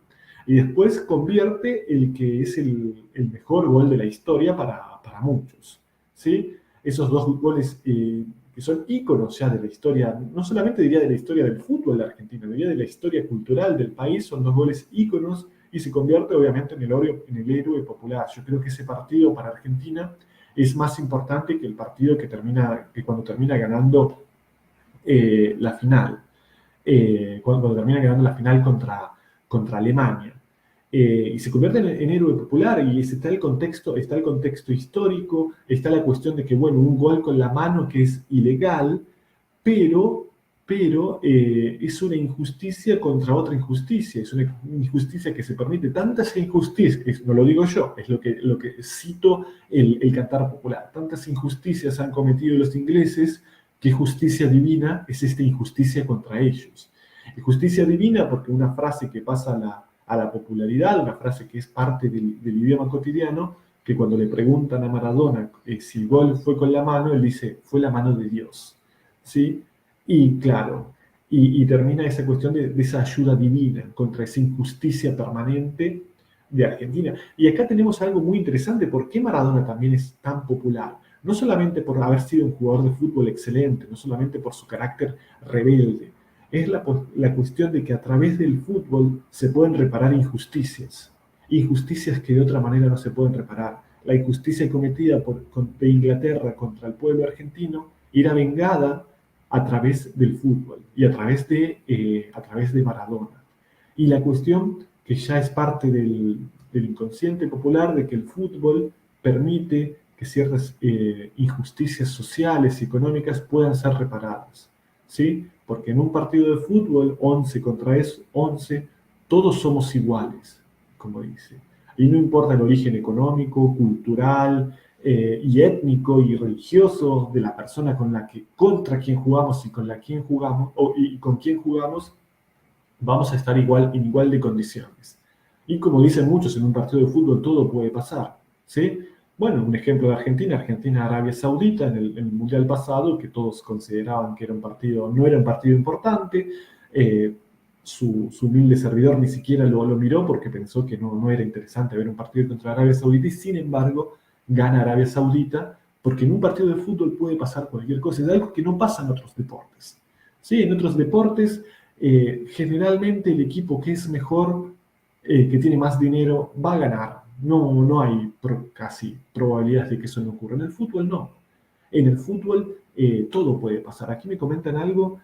Y después convierte el que es el mejor gol de la historia para muchos, ¿sí? Esos 2 goles que son íconos ya de la historia, no solamente diría de la historia del fútbol de Argentina, diría de la historia cultural del país, son 2 goles íconos y se convierte obviamente en el héroe popular. Yo creo que ese partido para Argentina es más importante que el partido que cuando termina ganando la final, cuando termina ganando la final contra Alemania. Y se convierte en héroe popular y está el contexto histórico, está la cuestión de que, bueno, un gol con la mano que es ilegal, pero, pero es una injusticia contra otra injusticia, es una injusticia que se permite tantas injusticias, no lo digo yo, es lo que cito el cantar popular, tantas injusticias han cometido los ingleses, ¿qué justicia divina es esta injusticia contra ellos? Y justicia divina porque una frase que pasa a la popularidad, una frase que es parte del idioma cotidiano, que cuando le preguntan a Maradona si el gol fue con la mano, él dice, fue la mano de Dios, ¿sí? Y claro, y termina esa cuestión de esa ayuda divina contra esa injusticia permanente de Argentina. Y acá tenemos algo muy interesante, ¿por qué Maradona también es tan popular? No solamente por haber sido un jugador de fútbol excelente, no solamente por su carácter rebelde, es la cuestión de que a través del fútbol se pueden reparar injusticias que de otra manera no se pueden reparar. La injusticia cometida de Inglaterra contra el pueblo argentino era vengada a través del fútbol y a través de Maradona. Y la cuestión que ya es parte del inconsciente popular de que el fútbol permite que ciertas injusticias sociales y económicas puedan ser reparadas, ¿sí? Porque en un partido de fútbol, 11 contra 11, todos somos iguales, como dice. Y no importa el origen económico, cultural, y étnico y religioso de la persona contra quien jugamos y con la quien jugamos, y con quien jugamos, vamos a estar en igual de condiciones. Y como dicen muchos, en un partido de fútbol todo puede pasar, ¿sí? Bueno, un ejemplo de Argentina-Arabia Saudita en el Mundial pasado, que todos consideraban que no era un partido importante. Su humilde servidor ni siquiera lo miró porque pensó que no era interesante ver un partido contra Arabia Saudita, y sin embargo gana Arabia Saudita, porque en un partido de fútbol puede pasar cualquier cosa. Es algo que no pasa en otros deportes, ¿sí? En otros deportes, generalmente el equipo que es mejor, que tiene más dinero, va a ganar. No hay casi probabilidades de que eso no ocurra. En el fútbol no. En el fútbol todo puede pasar. Aquí me comentan algo.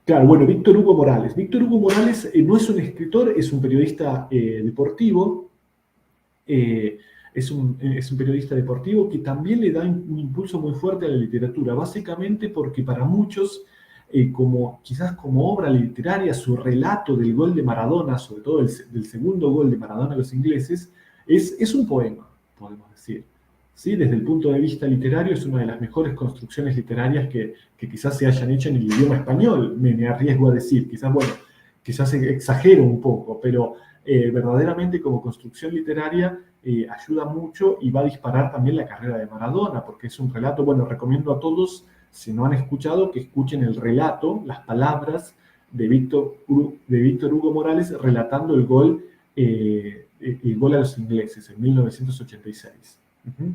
Claro, bueno, Víctor Hugo Morales. Víctor Hugo Morales no es un escritor, es un periodista deportivo. Es un periodista deportivo que también le da un impulso muy fuerte a la literatura, básicamente porque para muchos, quizás como obra literaria, su relato del gol de Maradona, sobre todo del segundo gol de Maradona a los ingleses, es un poema, podemos decir. ¿Sí? Desde el punto de vista literario, es una de las mejores construcciones literarias que quizás se hayan hecho en el idioma español, me arriesgo a decir. Quizás exagero un poco, pero verdaderamente como construcción literaria ayuda mucho, y va a disparar también la carrera de Maradona, porque es un relato. Bueno, recomiendo a todos, si no han escuchado, que escuchen el relato, las palabras de Víctor Hugo Morales relatando el gol a los ingleses en 1986. Uh-huh.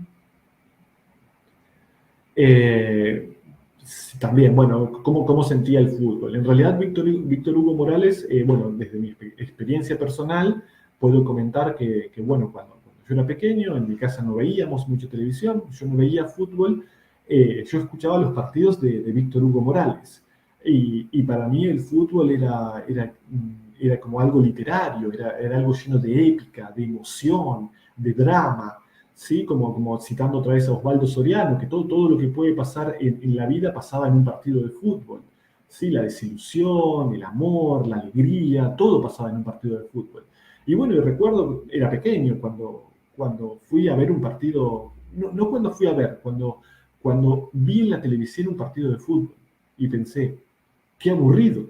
También, bueno, ¿cómo sentía el fútbol? En realidad, Víctor Hugo Morales, bueno, desde mi experiencia personal, puedo comentar bueno, cuando yo era pequeño, en mi casa no veíamos mucha televisión, yo no veía fútbol, yo escuchaba los partidos de Víctor Hugo Morales. Y para mí el fútbol era como algo literario, era algo lleno de épica, de emoción, de drama. ¿Sí? Como citando otra vez a Osvaldo Soriano, que todo lo que puede pasar en la vida pasaba en un partido de fútbol. ¿Sí? La desilusión, el amor, la alegría, todo pasaba en un partido de fútbol. Y bueno, y recuerdo, era pequeño, cuando fui a ver un partido, no cuando fui a ver, cuando vi en la televisión un partido de fútbol, y pensé, qué aburrido,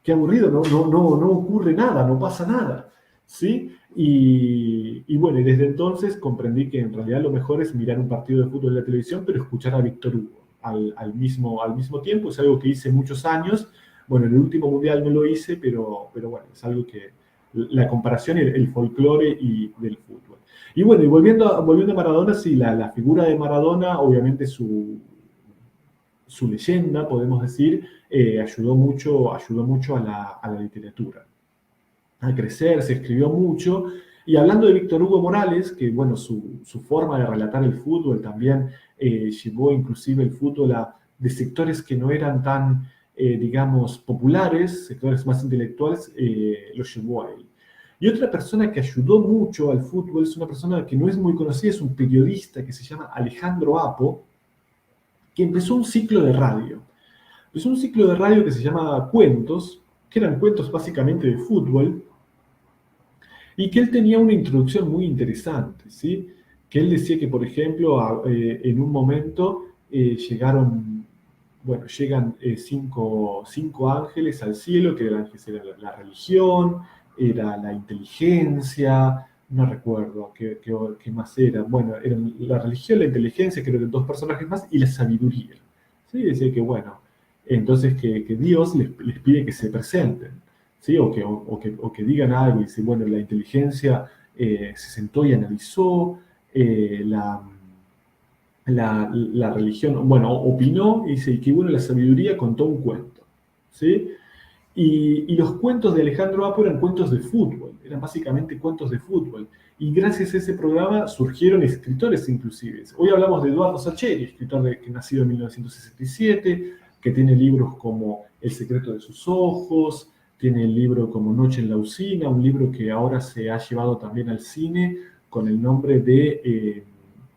no ocurre nada, no pasa nada, ¿sí? Y bueno, y desde entonces comprendí que en realidad lo mejor es mirar un partido de fútbol en la televisión, pero escuchar a Víctor Hugo al mismo tiempo. Es algo que hice muchos años. Bueno, en el último mundial no lo hice, pero bueno, es algo que la comparación, el folclore y del fútbol. Y bueno, y volviendo a Maradona, sí, la figura de Maradona, obviamente su leyenda, podemos decir, ayudó mucho a la literatura a crecer, se escribió mucho. Y hablando de Víctor Hugo Morales, que bueno, su forma de relatar el fútbol también llevó inclusive el fútbol de sectores que no eran tan, digamos, populares, sectores más intelectuales, lo llevó a él. Y otra persona que ayudó mucho al fútbol es una persona que no es muy conocida, es un periodista que se llama Alejandro Apo, que empezó un ciclo de radio. Empezó un ciclo de radio que se llama Cuentos, que eran cuentos básicamente de fútbol, y que él tenía una introducción muy interesante, ¿sí? Que él decía que, por ejemplo, en un momento llegan cinco ángeles al cielo, que era la religión, era la inteligencia, no recuerdo qué más era. Bueno, eran la religión, la inteligencia, creo que dos personajes más, y la sabiduría. ¿Sí? Decía que, bueno, entonces que Dios les pide que se presenten. ¿Sí? O que digan algo y dice, bueno, la inteligencia se sentó y analizó, la religión, bueno, opinó, y dice, y que bueno, la sabiduría contó un cuento, ¿sí? Y los cuentos de Alejandro Apo eran cuentos de fútbol, eran básicamente cuentos de fútbol. Y gracias a ese programa surgieron escritores inclusive. Hoy hablamos de Eduardo Sacheri, escritor que nacido en 1967, que tiene libros como El secreto de sus ojos, tiene el libro como Noche en la Usina, un libro que ahora se ha llevado también al cine con el nombre de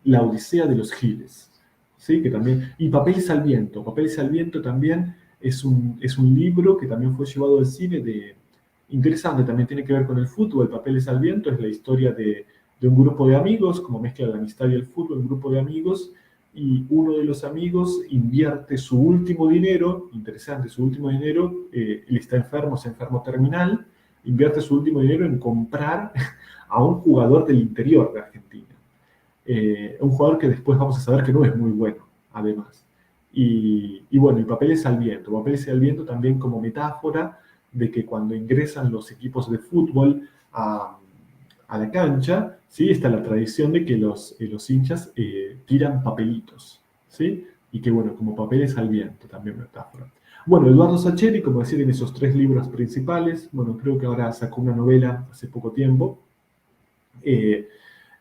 La Odisea de los Giles, ¿sí? Que también, y Papeles al Viento. Papeles al Viento también es un libro que también fue llevado al cine interesante, también tiene que ver con el fútbol. Papeles al Viento es la historia de un grupo de amigos, como mezcla la amistad y el fútbol, un grupo de amigos, y uno de los amigos invierte su último dinero, interesante, su último dinero, él está enfermo, es enfermo terminal, invierte su último dinero en comprar a un jugador del interior de Argentina. Un jugador que después vamos a saber que no es muy bueno, además. Y bueno, y Papeles al Viento. Papeles al Viento también como metáfora de que cuando ingresan los equipos de fútbol a la cancha, ¿sí? Está la tradición de que los hinchas tiran papelitos, ¿sí? Y que bueno, como Papeles al Viento, también metáfora. Bueno, Eduardo Sacheri, como decía, tiene esos 3 libros principales. Bueno, creo que ahora sacó una novela hace poco tiempo.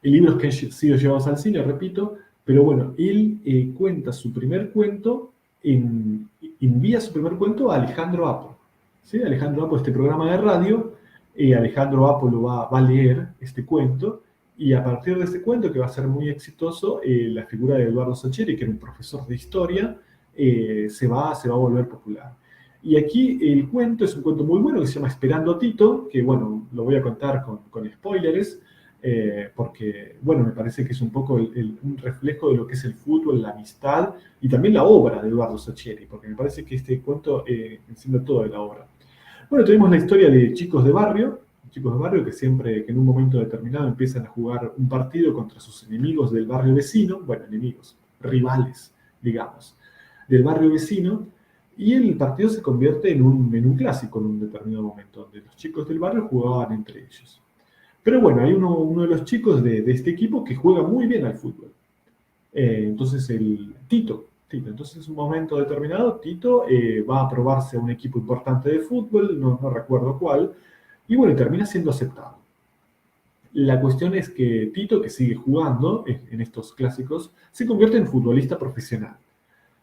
Libros que han sido llevados al cine, repito, pero bueno, él cuenta su primer cuento, envía su primer cuento a Alejandro Apo. ¿Sí? Alejandro Apo, este programa de radio, Alejandro Apo va a leer este cuento, y a partir de este cuento, que va a ser muy exitoso, la figura de Eduardo Sacheri, que era un profesor de historia, se va a volver popular. Y aquí el cuento es un cuento muy bueno que se llama Esperando a Tito, que bueno, lo voy a contar con spoilers, porque, bueno, me parece que es un poco un reflejo de lo que es el fútbol, la amistad y también la obra de Eduardo Sacheri, porque me parece que este cuento enciende todo de la obra. Bueno, tenemos la historia de chicos de barrio que siempre, que en un momento determinado empiezan a jugar un partido contra sus enemigos del barrio vecino, bueno, enemigos, rivales, digamos, del barrio vecino, y el partido se convierte en un clásico en un determinado momento, donde los chicos del barrio jugaban entre ellos. Pero bueno, hay uno de los chicos de este equipo que juega muy bien al fútbol. Entonces Tito, entonces en un momento determinado, Tito va a probarse a un equipo importante de fútbol, no recuerdo cuál, y bueno, termina siendo aceptado. La cuestión es que Tito, que sigue jugando en estos clásicos, se convierte en futbolista profesional.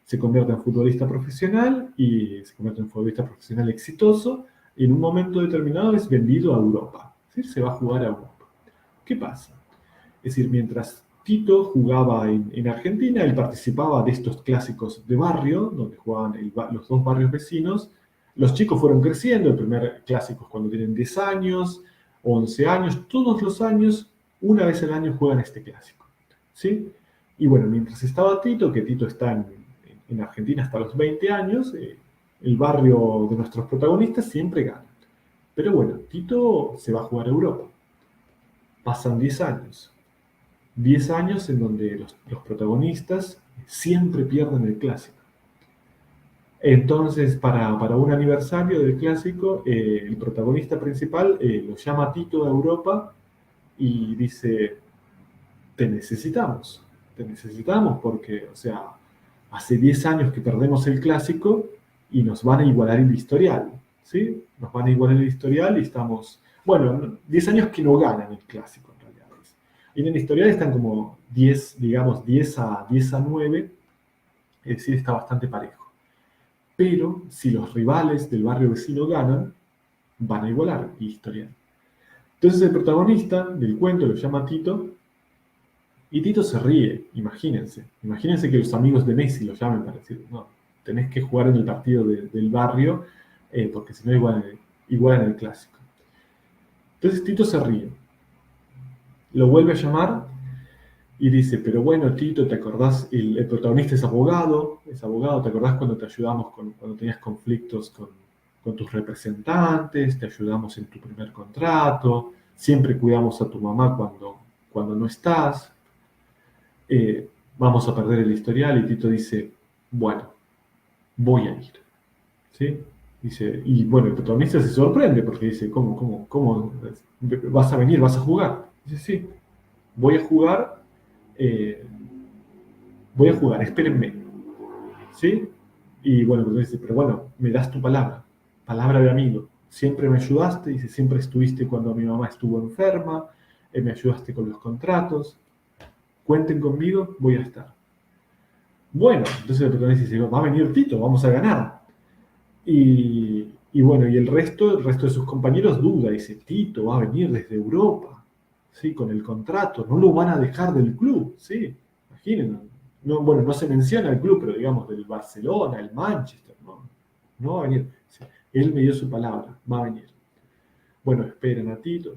Se convierte en futbolista profesional y se convierte en futbolista profesional exitoso, y en un momento determinado es vendido a Europa. ¿Sí? Se va a jugar a Europa. ¿Qué pasa? Es decir, mientras Tito jugaba en Argentina, él participaba de estos clásicos de barrio, donde jugaban los 2 barrios vecinos. Los chicos fueron creciendo, el primer clásico es cuando tienen 10 años, 11 años, todos los años, una vez al año juegan este clásico. ¿Sí? Y bueno, mientras estaba Tito, que Tito está en Argentina hasta los 20 años, el barrio de nuestros protagonistas siempre gana. Pero bueno, Tito se va a jugar a Europa. Pasan 10 años. 10 años en donde los protagonistas siempre pierden el clásico. Entonces, para un aniversario del clásico, el protagonista principal lo llama a Tito a Europa y dice, te necesitamos porque, o sea, hace 10 años que perdemos el clásico y nos van a igualar el historial, ¿sí? Nos van a igualar el historial y estamos, bueno, 10 años que no ganan el clásico en realidad. Y en el historial están como 10, digamos, 10 a 9, es decir, está bastante parejo. Pero si los rivales del barrio vecino ganan, van a igualar el historial. Entonces el protagonista del cuento lo llama Tito, y Tito se ríe, imagínense. Imagínense que los amigos de Messi lo llamen para decir, no, tenés que jugar en el partido del barrio, porque si no igualan el clásico. Entonces Tito se ríe, lo vuelve a llamar y dice, pero bueno, Tito, ¿te acordás? El protagonista es abogado, ¿te acordás cuando te ayudamos cuando tenías conflictos con tus representantes? Te ayudamos en tu primer contrato, siempre cuidamos a tu mamá cuando no estás. Vamos a perder el historial. Y Tito dice, bueno, voy a ir. ¿Sí? Dice, y bueno, el protagonista se sorprende porque dice, ¿cómo vas a venir, vas a jugar? Dice, sí, voy a jugar, espérenme. ¿Sí? Y bueno, pues dice, pero bueno, me das tu palabra de amigo. Siempre me ayudaste, dice, siempre estuviste cuando mi mamá estuvo enferma, me ayudaste con los contratos, cuenten conmigo, voy a estar. Bueno, entonces el protagonista dice, va a venir Tito, vamos a ganar. Y Y bueno, y el resto de sus compañeros duda, dice, Tito va a venir desde Europa, ¿sí? Con el contrato, no lo van a dejar del club, ¿sí? Imaginen, no, bueno, no se menciona el club, pero digamos del Barcelona, el Manchester, no va a venir. Sí, él me dio su palabra, va a venir. Bueno, esperen a Tito.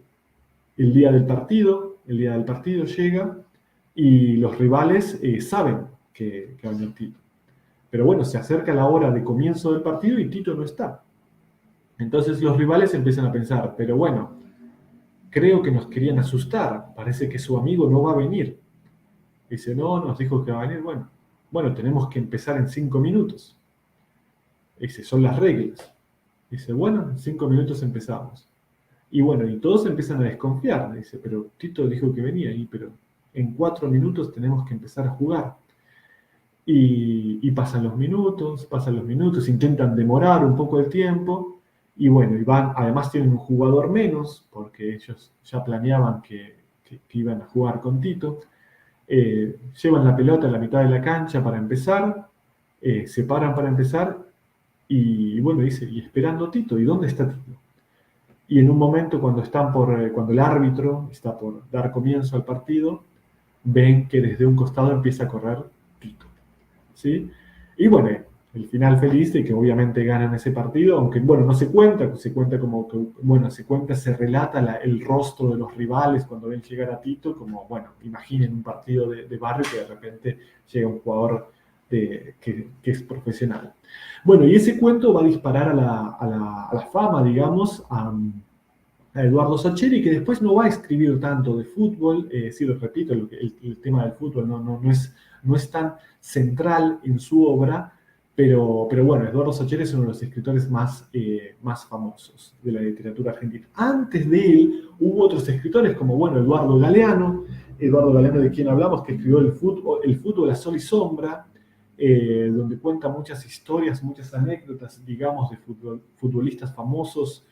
El día del partido llega y los rivales saben que va a venir Tito. Pero bueno, se acerca la hora de comienzo del partido y Tito no está. Entonces los rivales empiezan a pensar, pero bueno, creo que nos querían asustar, parece que su amigo no va a venir. Dice, no, nos dijo que va a venir, bueno, tenemos que empezar en 5 minutos. Dice, son las reglas. Dice, bueno, en 5 minutos empezamos. Y bueno, y todos empiezan a desconfiar. Dice, pero Tito dijo que venía ahí, pero en 4 minutos tenemos que empezar a jugar. Y pasan los minutos, intentan demorar un poco el tiempo, y bueno, y van, además tienen un jugador menos, porque ellos ya planeaban que iban a jugar con Tito. Llevan la pelota en la mitad de la cancha para empezar, se paran para empezar, y bueno, dice, y esperando Tito, ¿y dónde está Tito? Y en un momento cuando el árbitro está por dar comienzo al partido, ven que desde un costado empieza a correr Tito. ¿Sí? Y bueno, el final feliz de que obviamente ganan ese partido, aunque bueno, no se cuenta como que, bueno, se relata el rostro de los rivales cuando ven llegar a Tito, como, bueno, imaginen un partido de barrio que de repente llega un jugador que es profesional. Bueno, y ese cuento va a disparar a la fama, digamos, a Eduardo Sacheri, que después no va a escribir tanto de fútbol, sí, lo repito, el tema del fútbol no es tan central en su obra, pero bueno, Eduardo Sacheri es uno de los escritores más famosos de la literatura argentina. Antes de él hubo otros escritores como, bueno, Eduardo Galeano, de quien hablamos, que escribió el fútbol a sol y sombra, donde cuenta muchas historias, muchas anécdotas, digamos, de futbolistas famosos,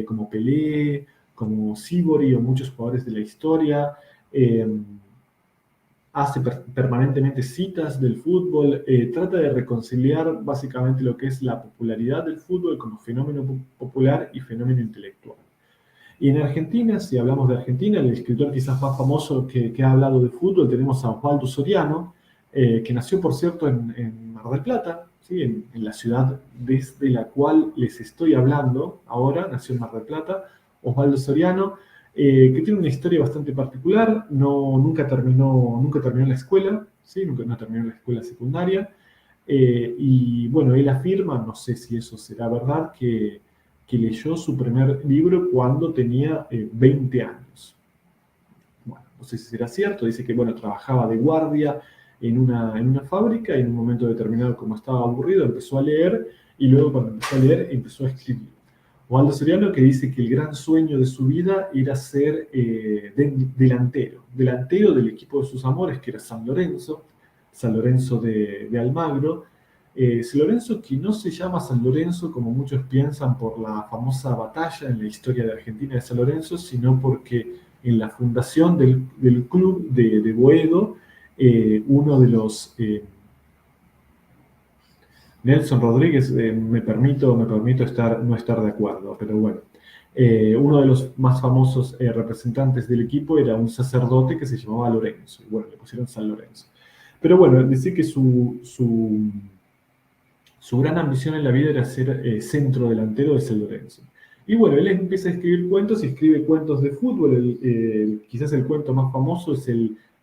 como Pelé, como Sívori o muchos jugadores de la historia. Eh, Hace permanentemente citas del fútbol, trata de reconciliar básicamente lo que es la popularidad del fútbol como fenómeno popular y fenómeno intelectual. Y en Argentina, si hablamos de Argentina, el escritor quizás más famoso que ha hablado de fútbol, tenemos a Osvaldo Soriano, que nació, por cierto, en Mar del Plata, ¿sí? en la ciudad desde la cual les estoy hablando ahora, nació en Mar del Plata, Osvaldo Soriano, que tiene una historia bastante particular, nunca terminó la escuela, ¿sí? No terminó la escuela secundaria, y bueno, él afirma, no sé si eso será verdad, que leyó su primer libro cuando tenía 20 años. Bueno, no sé si será cierto, dice que bueno, trabajaba de guardia en una fábrica y en un momento determinado, como estaba aburrido, empezó a leer y luego cuando empezó a leer empezó a escribir. Osvaldo Soriano, que dice que el gran sueño de su vida era ser delantero del equipo de sus amores, que era San Lorenzo de Almagro. San Lorenzo, que no se llama San Lorenzo como muchos piensan por la famosa batalla en la historia de Argentina de San Lorenzo, sino porque en la fundación del club de Boedo, uno de los Nelson Rodríguez, me permito no estar de acuerdo, pero bueno. Uno de los más famosos representantes del equipo era un sacerdote que se llamaba Lorenzo, y bueno, le pusieron San Lorenzo. Pero bueno, decir que su gran ambición en la vida era ser centro delantero de San Lorenzo. Y bueno, él empieza a escribir cuentos y escribe cuentos de fútbol. Quizás el cuento más famoso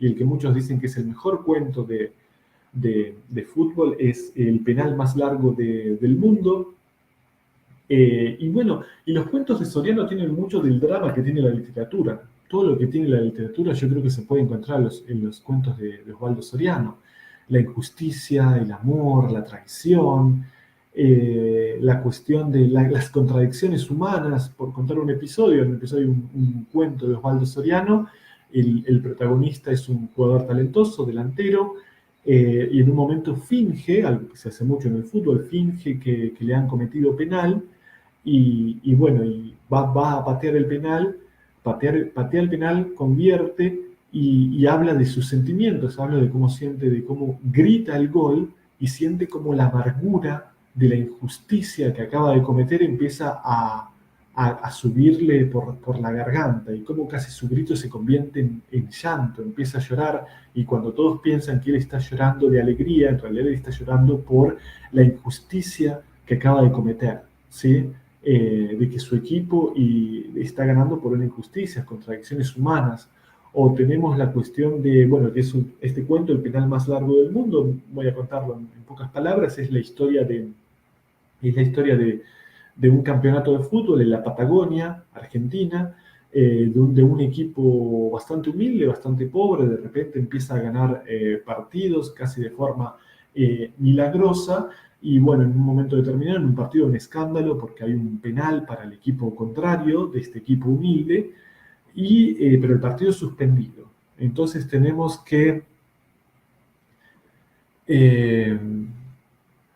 y el que muchos dicen que es el mejor cuento de fútbol, es el penal más largo del mundo. Y bueno, y los cuentos de Soriano tienen mucho del drama que tiene la literatura. Todo lo que tiene la literatura yo creo que se puede encontrar en los cuentos de Osvaldo Soriano. La injusticia, el amor, la traición, la cuestión de las contradicciones humanas. Por contar un episodio, un cuento de Osvaldo Soriano, el protagonista es un jugador talentoso, delantero, y en un momento finge, algo que se hace mucho en el fútbol, finge que le han cometido penal, y bueno, y va a patear el penal, patea el penal, convierte y habla de sus sentimientos, habla de cómo siente, de cómo grita el gol y siente como la amargura de la injusticia que acaba de cometer empieza a subirle por la garganta y cómo casi su grito se convierte en llanto, empieza a llorar y cuando todos piensan que él está llorando de alegría, en realidad él está llorando por la injusticia que acaba de cometer, ¿sí? De que su equipo está ganando por una injusticia, contradicciones humanas. O tenemos la cuestión de, bueno, que es este cuento, el penal más largo del mundo, voy a contarlo en pocas palabras, es la historia de un campeonato de fútbol en la Patagonia, Argentina, de un equipo bastante humilde, bastante pobre, de repente empieza a ganar partidos casi de forma milagrosa, y bueno, en un momento determinado, en un partido, un escándalo, porque hay un penal para el equipo contrario, de este equipo humilde, pero el partido es suspendido. Entonces tenemos que... eh,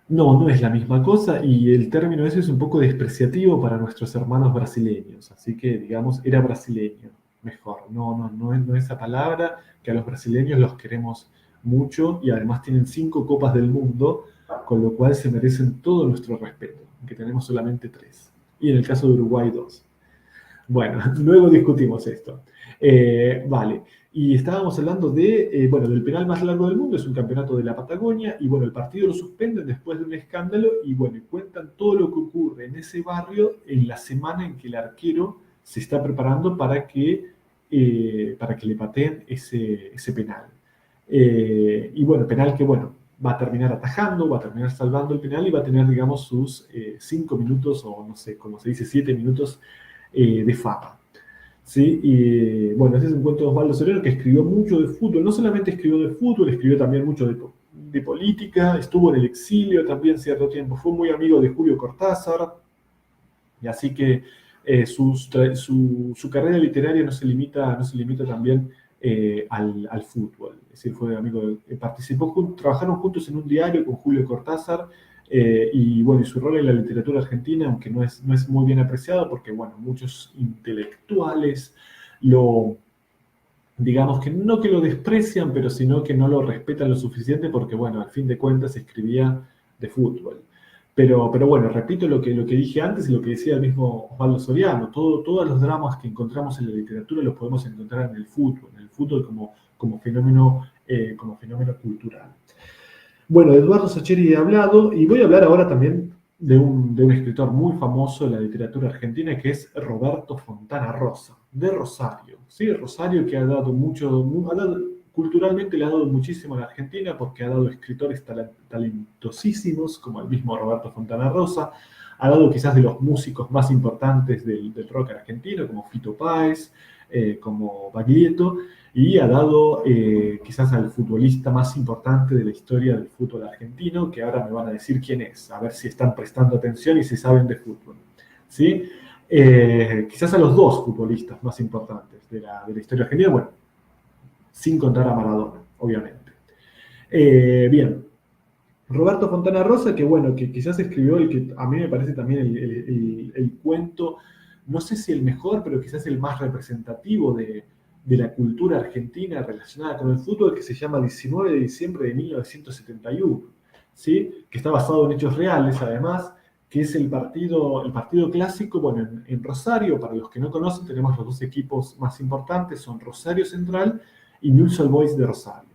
no es la misma cosa y el término ese es un poco despreciativo para nuestros hermanos brasileños, así que digamos, era brasileño, mejor, no esa palabra, que a los brasileños los queremos mucho y además tienen 5 copas del mundo, con lo cual se merecen todo nuestro respeto, aunque tenemos solamente 3, y en el caso de Uruguay 2. Bueno, luego discutimos esto. Vale, y estábamos hablando bueno, del penal más largo del mundo, es un campeonato de la Patagonia, y bueno, el partido lo suspenden después de un escándalo, y bueno, y cuentan todo lo que ocurre en ese barrio en la semana en que el arquero se está preparando para que le pateen ese penal. Y bueno, penal que, bueno, va a terminar atajando, va a terminar salvando el penal y va a tener, digamos, sus 5 minutos, o no sé, como se dice, 7 minutos de fama. ¿Sí? Y bueno, ese es un cuento de Osvaldo Solero que escribió mucho de fútbol, no solamente escribió de fútbol, escribió también mucho de política, estuvo en el exilio también cierto tiempo, fue muy amigo de Julio Cortázar, y así que su carrera literaria no se limita también al fútbol, es decir, fue amigo, trabajaron juntos en un diario con Julio Cortázar, y bueno, y su rol en la literatura argentina, aunque no es muy bien apreciado, porque bueno, muchos intelectuales digamos que no que lo desprecian, pero sino que no lo respetan lo suficiente, porque bueno, al fin de cuentas escribía de fútbol. Pero bueno, repito lo que dije antes y lo que decía el mismo Osvaldo Soriano, todos los dramas que encontramos en la literatura los podemos encontrar en el fútbol como fenómeno cultural. Bueno, Eduardo Sacheri he hablado y voy a hablar ahora también de un escritor muy famoso de la literatura argentina que es Roberto Fontana Rosa, de Rosario. ¿Sí? Rosario que ha dado culturalmente le ha dado muchísimo a la Argentina porque ha dado escritores talentosísimos como el mismo Roberto Fontana Rosa, ha dado quizás de los músicos más importantes del rock argentino como Fito Páez, como Baglietto, y ha dado quizás al futbolista más importante de la historia del fútbol argentino, que ahora me van a decir quién es, a ver si están prestando atención y si saben de fútbol. ¿Sí? Quizás a los 2 futbolistas más importantes de la historia argentina, bueno, sin contar a Maradona, obviamente. Bien, Roberto Fontana Rosa, que bueno, que quizás escribió el que a mí me parece también el cuento, no sé si el mejor, pero quizás el más representativo de la cultura argentina relacionada con el fútbol, que se llama 19 de diciembre de 1971, ¿sí? Que está basado en hechos reales, además, que es el partido clásico, bueno, en Rosario, para los que no conocen, tenemos los 2 equipos más importantes, son Rosario Central y Newell's Old Boys de Rosario.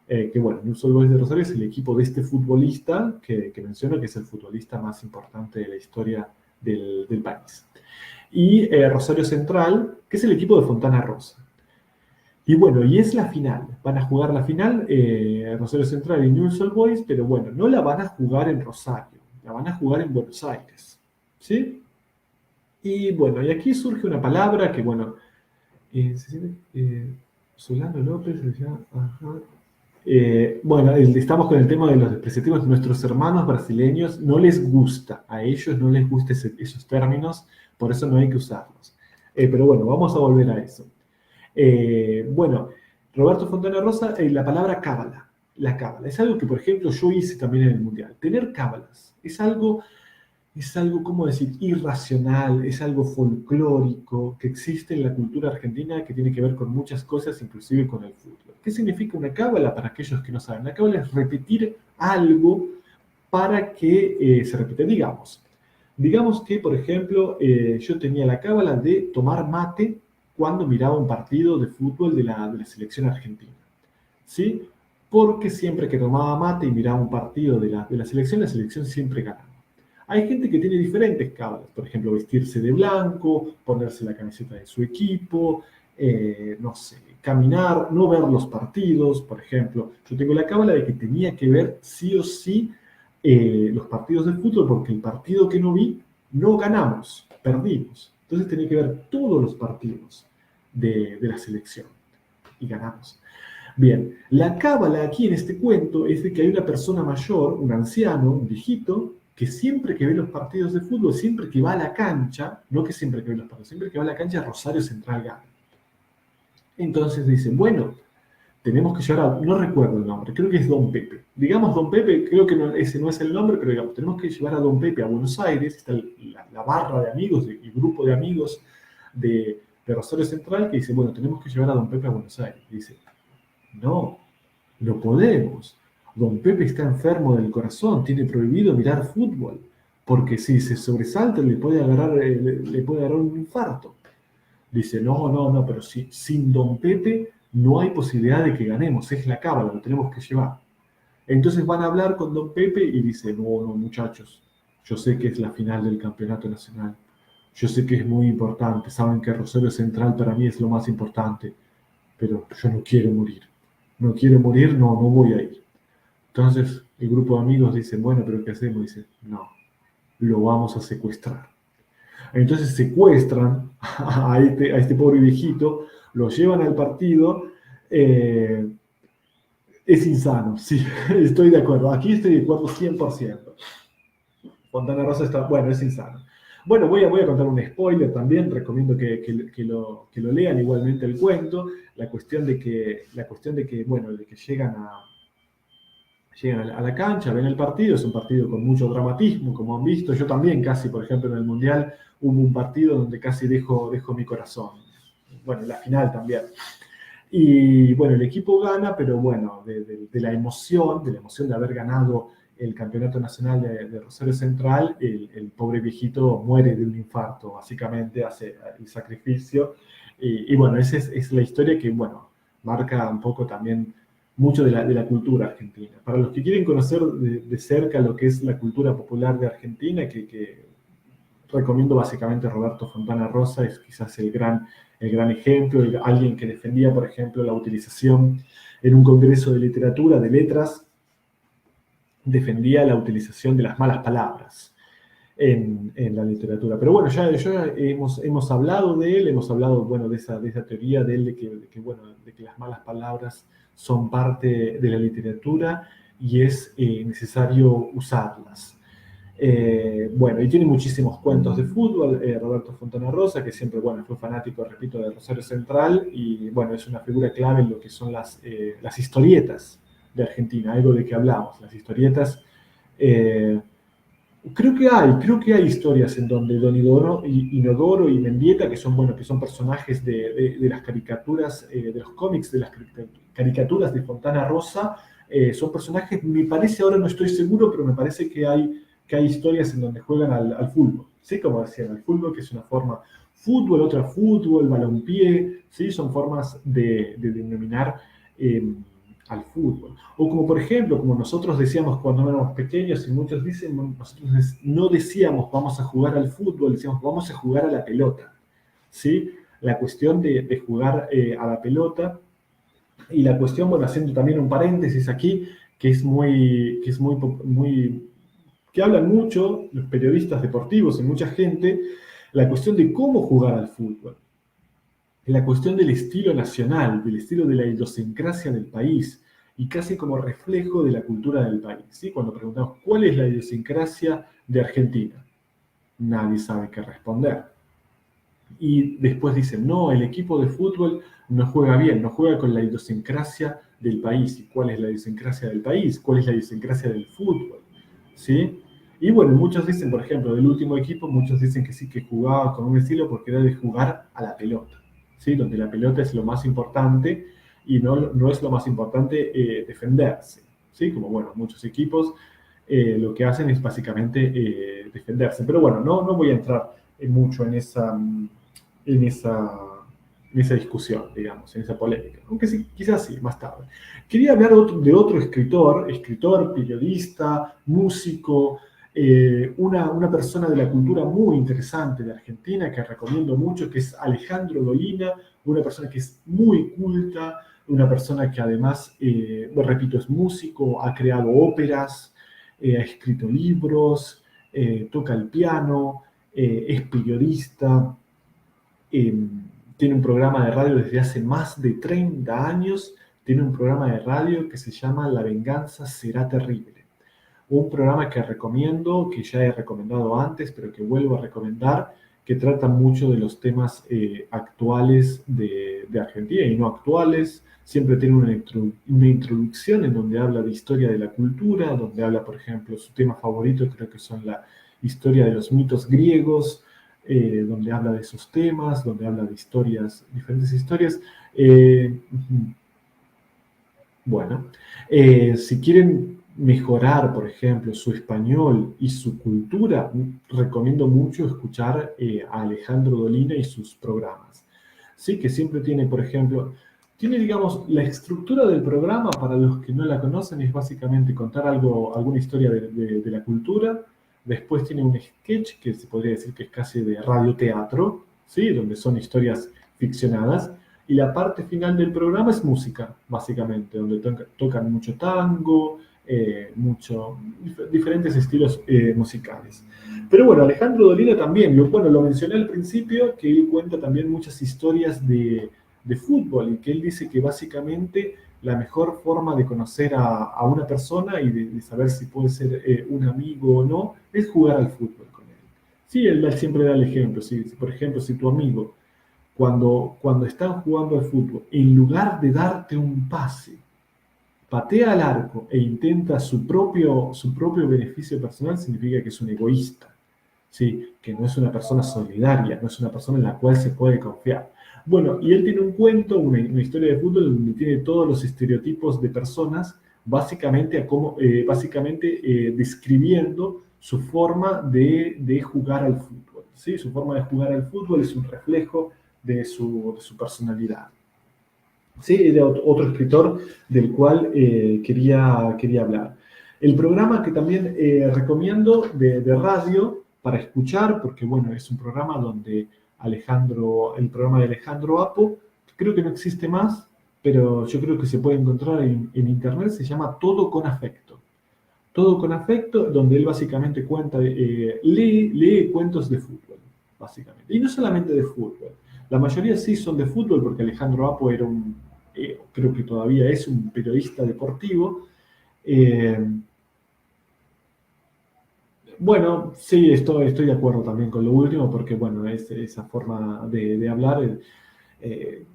Que bueno, Newell's Old Boys de Rosario es el equipo de este futbolista que menciono, que es el futbolista más importante de la historia del país. Y Rosario Central, que es el equipo de Fontana Rosa. Y bueno, y es la final. Van a jugar la final Rosario Central y Newell's Old Boys, pero bueno, no la van a jugar en Rosario, la van a jugar en Buenos Aires. ¿Sí? Y bueno, y aquí surge una palabra que, bueno, Solano López, ajá. Bueno, estamos con el tema de los despreciativos. Nuestros hermanos brasileños no les gusta, a ellos no les gustan esos términos, por eso no hay que usarlos. Pero bueno, vamos a volver a eso. Bueno, Roberto Fontana Rosa, la palabra cábala, la cábala, es algo que, por ejemplo, yo hice también en el Mundial. Tener cábalas es algo, ¿cómo decir?, irracional, es algo folclórico que existe en la cultura argentina que tiene que ver con muchas cosas, inclusive con el fútbol. ¿Qué significa una cábala para aquellos que no saben? La cábala es repetir algo para que se repita. Digamos que, por ejemplo, yo tenía la cábala de tomar mate cuando miraba un partido de fútbol de la selección argentina, ¿sí? Porque siempre que tomaba mate y miraba un partido de la selección siempre ganaba. Hay gente que tiene diferentes cábalas, por ejemplo, vestirse de blanco, ponerse la camiseta de su equipo, no sé, caminar, no ver los partidos, por ejemplo. Yo tengo la cábala de que tenía que ver sí o sí los partidos de fútbol, porque el partido que no vi, no ganamos, perdimos. Entonces tenía que ver todos los partidos de la selección y ganamos. Bien, la cábala aquí en este cuento es de que hay una persona mayor, un anciano, un viejito, que siempre que ve los partidos de fútbol, siempre que va a la cancha, no que siempre que ve los partidos, siempre que va a la cancha, Rosario Central gana. Entonces dicen, bueno, tenemos que llevar a, no recuerdo el nombre, creo que es Don Pepe. Digamos Don Pepe, creo que ese no es el nombre, pero digamos, tenemos que llevar a Don Pepe a Buenos Aires, está la barra de amigos, el grupo de amigos de Rosario Central, que dice, bueno, tenemos que llevar a Don Pepe a Buenos Aires. Y dice, no, no podemos. Don Pepe está enfermo del corazón, tiene prohibido mirar fútbol, porque si se sobresalta le puede agarrar un infarto. Dice, no, no, no, pero sin Don Pepe no hay posibilidad de que ganemos, es la cábala, lo tenemos que llevar. Entonces van a hablar con Don Pepe y dice, no, no, muchachos, yo sé que es la final del campeonato nacional, yo sé que es muy importante, saben que Rosario Central para mí es lo más importante, pero yo no quiero morir. No quiero morir, no, no voy a ir. Entonces el grupo de amigos dice, bueno, pero ¿qué hacemos? Dice, no, lo vamos a secuestrar. Entonces secuestran a este pobre viejito, lo llevan al partido. Es insano, sí, estoy de acuerdo. Aquí estoy de acuerdo 100%. Fontana Rosa está, bueno, es insano. Bueno, voy a contar un spoiler también, recomiendo que lo lean igualmente el cuento, la cuestión de que bueno, de que llegan a la cancha, ven el partido, es un partido con mucho dramatismo, como han visto, yo también casi, por ejemplo, en el Mundial hubo un partido donde casi dejo mi corazón, bueno, en la final también. Y bueno, el equipo gana, pero bueno, de la emoción de haber ganado el campeonato nacional de Rosario Central, el pobre viejito muere de un infarto, básicamente hace el sacrificio. Y bueno, esa es la historia que, bueno, marca un poco también mucho de la cultura argentina. Para los que quieren conocer de cerca lo que es la cultura popular de Argentina, que recomiendo básicamente a Roberto Fontana Rosa, es quizás el gran ejemplo, alguien que defendía, por ejemplo, la utilización en un congreso de literatura, de letras, defendía la utilización de las malas palabras en la literatura. Pero bueno, ya hemos hablado de él, hemos hablado, bueno, de esa teoría de él, de que las malas palabras son parte de la literatura y es necesario usarlas. Bueno, y tiene muchísimos cuentos de fútbol, Roberto Fontana Rosa, que siempre, bueno, fue fanático, repito, de Rosario Central, y bueno, es una figura clave en lo que son las historietas de Argentina, algo de que hablamos, las historietas. Creo que hay historias en donde Don Inodoro y Mendieta, que son, bueno, que son personajes de las caricaturas, de los cómics, de las caricaturas de Fontana Rosa, son personajes, me parece, ahora no estoy seguro, pero me parece que hay historias en donde juegan al fútbol, ¿sí? Como decían, al fútbol, que es una forma, fútbol, otra fútbol, balompié, ¿sí? Son formas de denominar al fútbol. O como por ejemplo, como nosotros decíamos cuando éramos pequeños, y muchos dicen, nosotros no decíamos vamos a jugar al fútbol, decíamos vamos a jugar a la pelota, ¿sí? La cuestión de jugar a la pelota, y la cuestión, bueno, haciendo también un paréntesis aquí, que hablan mucho los periodistas deportivos y mucha gente, la cuestión de cómo jugar al fútbol, la cuestión del estilo nacional, del estilo de la idiosincrasia del país, y casi como reflejo de la cultura del país, ¿sí? Cuando preguntamos cuál es la idiosincrasia de Argentina, nadie sabe qué responder. Y después dicen, no, el equipo de fútbol no juega bien, no juega con la idiosincrasia del país. ¿Y cuál es la idiosincrasia del país? ¿Cuál es la idiosincrasia del fútbol? ¿Sí? Y bueno, muchos dicen, por ejemplo, del último equipo, muchos dicen que sí, que jugaba con un estilo porque era de jugar a la pelota, ¿sí? Donde la pelota es lo más importante y no es lo más importante defenderse, ¿sí? Como, bueno, muchos equipos lo que hacen es básicamente defenderse. Pero bueno, no voy a entrar mucho en esa, en esa discusión, digamos, en esa polémica. Aunque sí, quizás sí, más tarde. Quería hablar de otro escritor, periodista, músico, una persona de la cultura muy interesante de Argentina que recomiendo mucho, que es Alejandro Dolina, una persona que es muy culta, una persona que además, repito, es músico, ha creado óperas, ha escrito libros, toca el piano, es periodista, eh, tiene un programa de radio desde hace más de 30 años, tiene un programa de radio que se llama La venganza será terrible. Un programa que recomiendo, que ya he recomendado antes, pero que vuelvo a recomendar, que trata mucho de los temas actuales de Argentina y no actuales. Siempre tiene una introducción en donde habla de historia de la cultura, donde habla, por ejemplo, su tema favorito creo que son la historia de los mitos griegos, donde habla de esos temas, donde habla de historias, diferentes historias. Bueno, si quieren mejorar, por ejemplo, su español y su cultura, recomiendo mucho escuchar a Alejandro Dolina y sus programas. Sí, que siempre tiene, por ejemplo, tiene, digamos, la estructura del programa, para los que no la conocen, es básicamente contar alguna historia de la cultura. Después tiene un sketch que se podría decir que es casi de radioteatro, ¿sí? Donde son historias ficcionadas. Y la parte final del programa es música, básicamente, donde tocan mucho tango, diferentes estilos musicales. Pero bueno, Alejandro Dolina también, bueno, lo mencioné al principio, que él cuenta también muchas historias de fútbol y que él dice que básicamente la mejor forma de conocer a una persona y de saber si puede ser un amigo o no es jugar al fútbol con él. Sí, él siempre da el ejemplo, si, por ejemplo, si tu amigo cuando están jugando al fútbol, en lugar de darte un pase, patea al arco e intenta su propio beneficio personal, significa que es un egoísta, ¿sí? Que no es una persona solidaria, no es una persona en la cual se puede confiar. Bueno, y él tiene un cuento, una historia de fútbol donde tiene todos los estereotipos de personas, básicamente, describiendo su forma de jugar al fútbol. ¿Sí? Su forma de jugar al fútbol es un reflejo de su personalidad. Sí, era otro escritor del cual quería hablar. El programa que también recomiendo de radio para escuchar, porque bueno, es un programa donde el programa de Alejandro Apo, creo que no existe más, pero yo creo que se puede encontrar en internet, se llama Todo con Afecto. Todo con Afecto, donde él básicamente lee cuentos de fútbol, básicamente. Y no solamente de fútbol. La mayoría sí son de fútbol, porque Alejandro Apo era creo que todavía es un periodista deportivo. Eh, bueno, sí, estoy de acuerdo también con lo último, porque bueno, esa forma de hablar eh,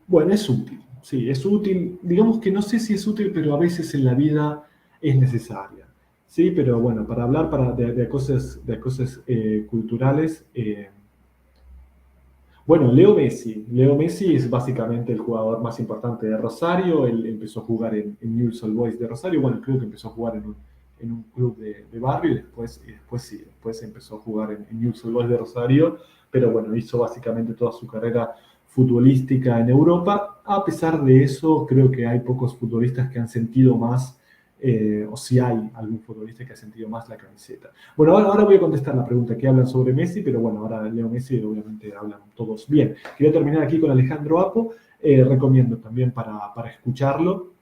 bueno, es útil. Sí, es útil. Digamos que no sé si es útil, pero a veces en la vida es necesaria. Sí, pero bueno, para hablar de cosas culturales, bueno, Leo Messi. Leo Messi es básicamente el jugador más importante de Rosario. Él empezó a jugar en Newell's Old Boys de Rosario. Bueno, creo que empezó a jugar en un club de barrio y después sí, después empezó a jugar en Newell's Old Boys de Rosario. Pero bueno, hizo básicamente toda su carrera futbolística en Europa. A pesar de eso, creo que hay pocos futbolistas que han sentido más, o si hay algún futbolista que ha sentido más la camiseta. Bueno, ahora voy a contestar la pregunta que hablan sobre Messi, pero bueno, ahora Leo Messi obviamente hablan todos bien. Quería terminar aquí con Alejandro Apo, recomiendo también para escucharlo,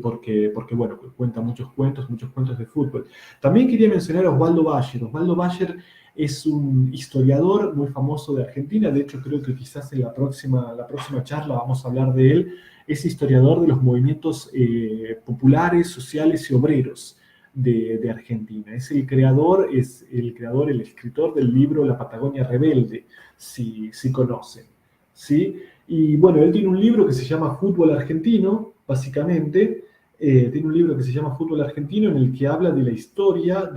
porque bueno, cuenta muchos cuentos de fútbol. También quería mencionar a Osvaldo Bayer. Osvaldo Bayer es un historiador muy famoso de Argentina, de hecho creo que quizás en la próxima charla vamos a hablar de él. Es historiador de los movimientos populares, sociales y obreros de Argentina. El escritor del libro La Patagonia Rebelde, si conocen. ¿Sí? Y bueno, él tiene un libro que se llama Fútbol Argentino, básicamente. Tiene un libro que se llama Fútbol Argentino en el que habla de la historia,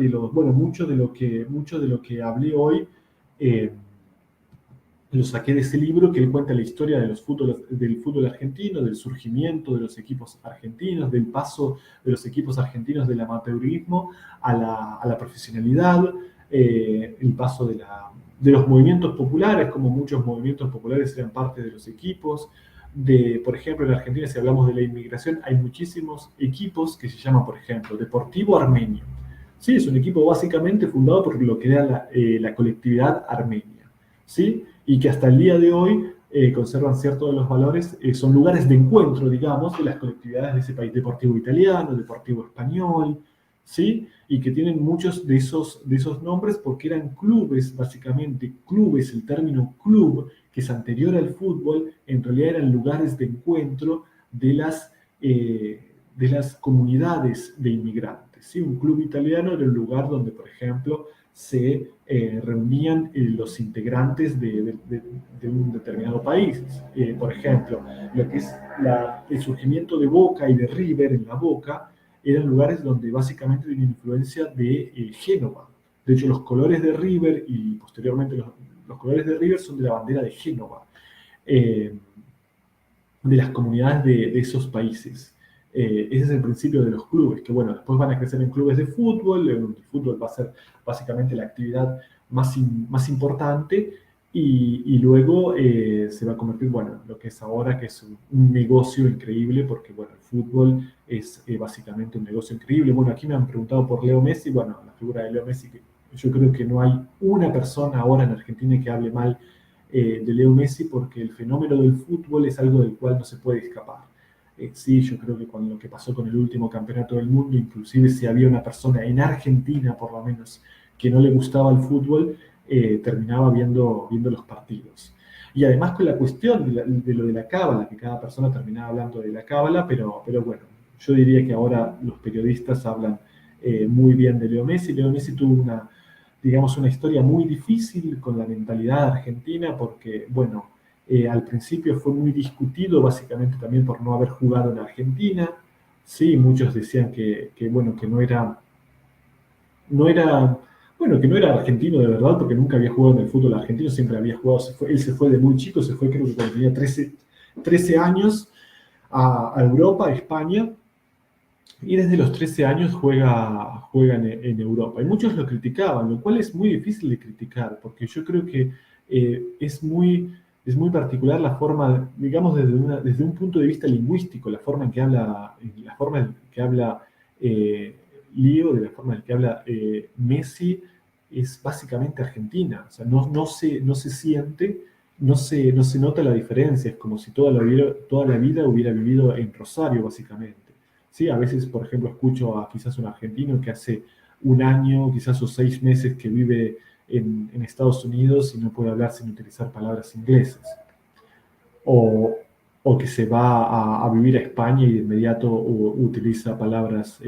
mucho de lo que hablé hoy, eh, lo saqué de ese libro que él cuenta la historia de del fútbol argentino, del surgimiento de los equipos argentinos, del paso de los equipos argentinos del amateurismo a la profesionalidad, el paso de los movimientos populares, como muchos movimientos populares eran parte de los equipos. Por ejemplo, en Argentina, si hablamos de la inmigración, hay muchísimos equipos que se llaman, por ejemplo, Deportivo Armenio. Sí, es un equipo básicamente fundado por lo que era la colectividad armenia, ¿sí? Y que hasta el día de hoy conservan ciertos de los valores, son lugares de encuentro, digamos, de las colectividades de ese país, Deportivo Italiano, Deportivo Español, ¿sí? Y que tienen muchos de esos nombres porque eran clubes, básicamente, clubes, el término club, que es anterior al fútbol, en realidad eran lugares de encuentro de las comunidades de inmigrantes, ¿sí? Un club italiano era un lugar donde, por ejemplo, se reunían los integrantes de un determinado país. Por ejemplo, lo que es el surgimiento de Boca y de River en la Boca eran lugares donde básicamente tienen influencia de Génova. De hecho, los colores de River y posteriormente los colores de River son de la bandera de Génova, eh, de las comunidades de esos países. Ese es el principio de los clubes, que bueno, después van a crecer en clubes de fútbol, el fútbol va a ser básicamente la actividad más importante y luego se va a convertir, bueno, en lo que es ahora, que es un negocio increíble, porque bueno, el fútbol es básicamente un negocio increíble. Bueno, aquí me han preguntado por Leo Messi, bueno, la figura de Leo Messi, que yo creo que no hay una persona ahora en Argentina que hable mal de Leo Messi, porque el fenómeno del fútbol es algo del cual no se puede escapar. Sí, yo creo que con lo que pasó con el último campeonato del mundo, inclusive si había una persona en Argentina, por lo menos, que no le gustaba el fútbol, terminaba viendo los partidos. Y además con la cuestión de lo de la cábala, que cada persona terminaba hablando de la cábala, pero bueno, yo diría que ahora los periodistas hablan muy bien de Leo Messi. Leo Messi tuvo digamos, una historia muy difícil con la mentalidad argentina, porque, bueno, al principio fue muy discutido, básicamente también por no haber jugado en Argentina. Sí, muchos decían bueno, que no era, bueno, que no era argentino de verdad, porque nunca había jugado en el fútbol argentino, siempre había jugado, él se fue de muy chico, se fue creo que cuando tenía 13 años a Europa, a España, y desde los 13 años juega en Europa. Y muchos lo criticaban, lo cual es muy difícil de criticar, porque yo creo que es muy particular la forma, digamos, desde un punto de vista lingüístico, la forma en que habla Leo, de la forma en que habla Messi, es básicamente argentina. O sea, no se siente, no se nota la diferencia. Es como si toda la vida hubiera vivido en Rosario, básicamente. Sí, a veces, por ejemplo, escucho a quizás un argentino que hace un año, quizás o 6 meses que vive en Estados Unidos y no puede hablar sin utilizar palabras inglesas. O, o que se va a vivir a España y de inmediato utiliza palabras,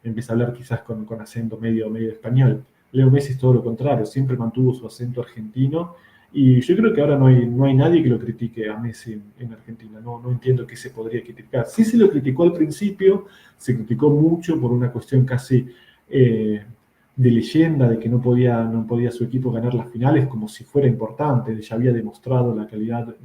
empieza a hablar quizás con acento medio español. Leo Messi es todo lo contrario, siempre mantuvo su acento argentino y yo creo que ahora no hay nadie que lo critique a Messi en Argentina. No entiendo qué se podría criticar. Sí se lo criticó al principio, se criticó mucho por una cuestión casi eh, de leyenda, de que no podía su equipo ganar las finales como si fuera importante. Ya había demostrado la calidad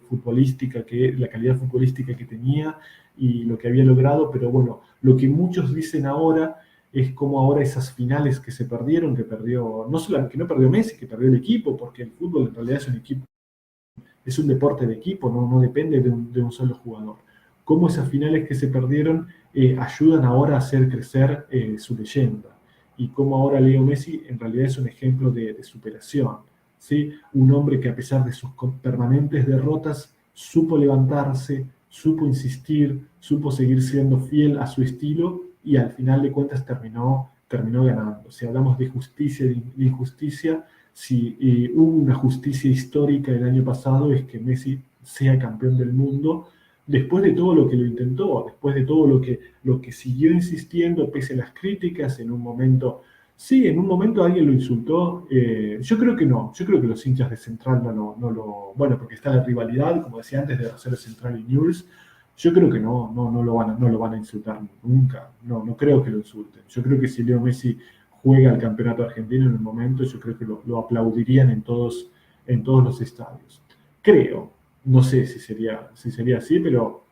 futbolística que tenía y lo que había logrado, pero bueno, lo que muchos dicen ahora es como ahora esas finales que se perdieron, que perdió, no solamente que no perdió Messi, que perdió el equipo, porque el fútbol en realidad es un equipo, es un deporte de equipo, no depende de un solo jugador. Cómo esas finales que se perdieron ayudan ahora a hacer crecer su leyenda. Y cómo ahora Leo Messi en realidad es un ejemplo de superación. ¿Sí? Un hombre que a pesar de sus permanentes derrotas supo levantarse, supo insistir, supo seguir siendo fiel a su estilo y al final de cuentas terminó ganando. Si hablamos de justicia y de injusticia, si hubo una justicia histórica el año pasado es que Messi sea campeón del mundo después de todo lo que lo intentó, después de todo lo que siguió insistiendo pese a las críticas en un momento. Sí, en un momento alguien lo insultó. Yo creo que no. Yo creo que los hinchas de Central no lo. Bueno, porque está la rivalidad, como decía antes, de Rosario Central y Newell's. Yo creo que no lo van a insultar nunca. No creo que lo insulten. Yo creo que si Leo Messi juega el campeonato argentino en un momento, yo creo que lo aplaudirían en todos los estadios. Creo, no sé si sería así, pero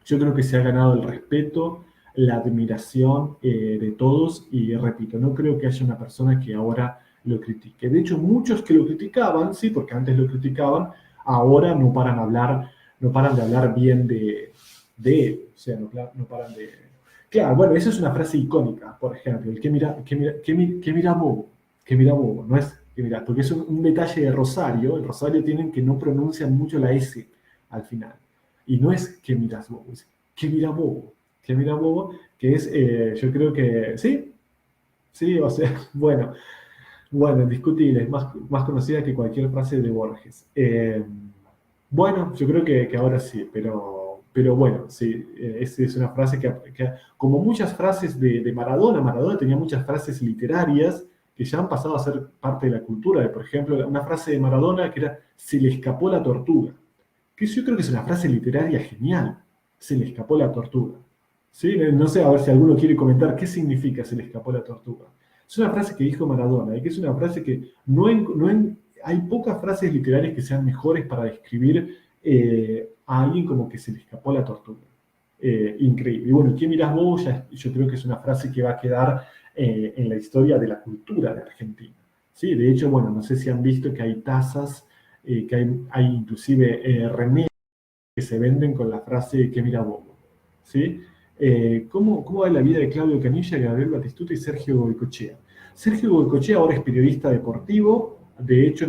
yo creo que se ha ganado el respeto, la admiración de todos y repito, no creo que haya una persona que ahora lo critique. De hecho, muchos que lo criticaban, sí, porque antes lo criticaban, ahora no paran de hablar bien de él. O sea, no paran de... Claro, bueno, esa es una frase icónica, por ejemplo, el que mira bobo, que mira bobo, no es que mira, porque es un detalle de Rosario, el Rosario tienen que no pronuncian mucho la S al final. Y no es que miras bobo, es que mira bobo, que es, yo creo que, sí, sí, o sea, bueno, indiscutible, es más conocida que cualquier frase de Borges. Bueno, yo creo que ahora sí, pero bueno, sí, es una frase como muchas frases de Maradona, Maradona tenía muchas frases literarias que ya han pasado a ser parte de la cultura. Por ejemplo, una frase de Maradona que era, se le escapó la tortuga, que yo creo que es una frase literaria genial, se le escapó la tortuga. ¿Sí? No sé, a ver si alguno quiere comentar qué significa se le escapó la tortuga. Es una frase que dijo Maradona y que es una frase que hay pocas frases literarias que sean mejores para describir a alguien como que se le escapó la tortuga. Increíble. Y bueno, ¿qué mirás vos? Yo creo que es una frase que va a quedar en la historia de la cultura de Argentina. ¿Sí? De hecho, bueno, no sé si han visto que hay tazas, que hay inclusive remeras que se venden con la frase que mira bobo. ¿Sí? ¿Cómo va la vida de Claudio Canilla, Gabriel Batistuta y Sergio Goycochea? Sergio Goycochea ahora es periodista deportivo, de hecho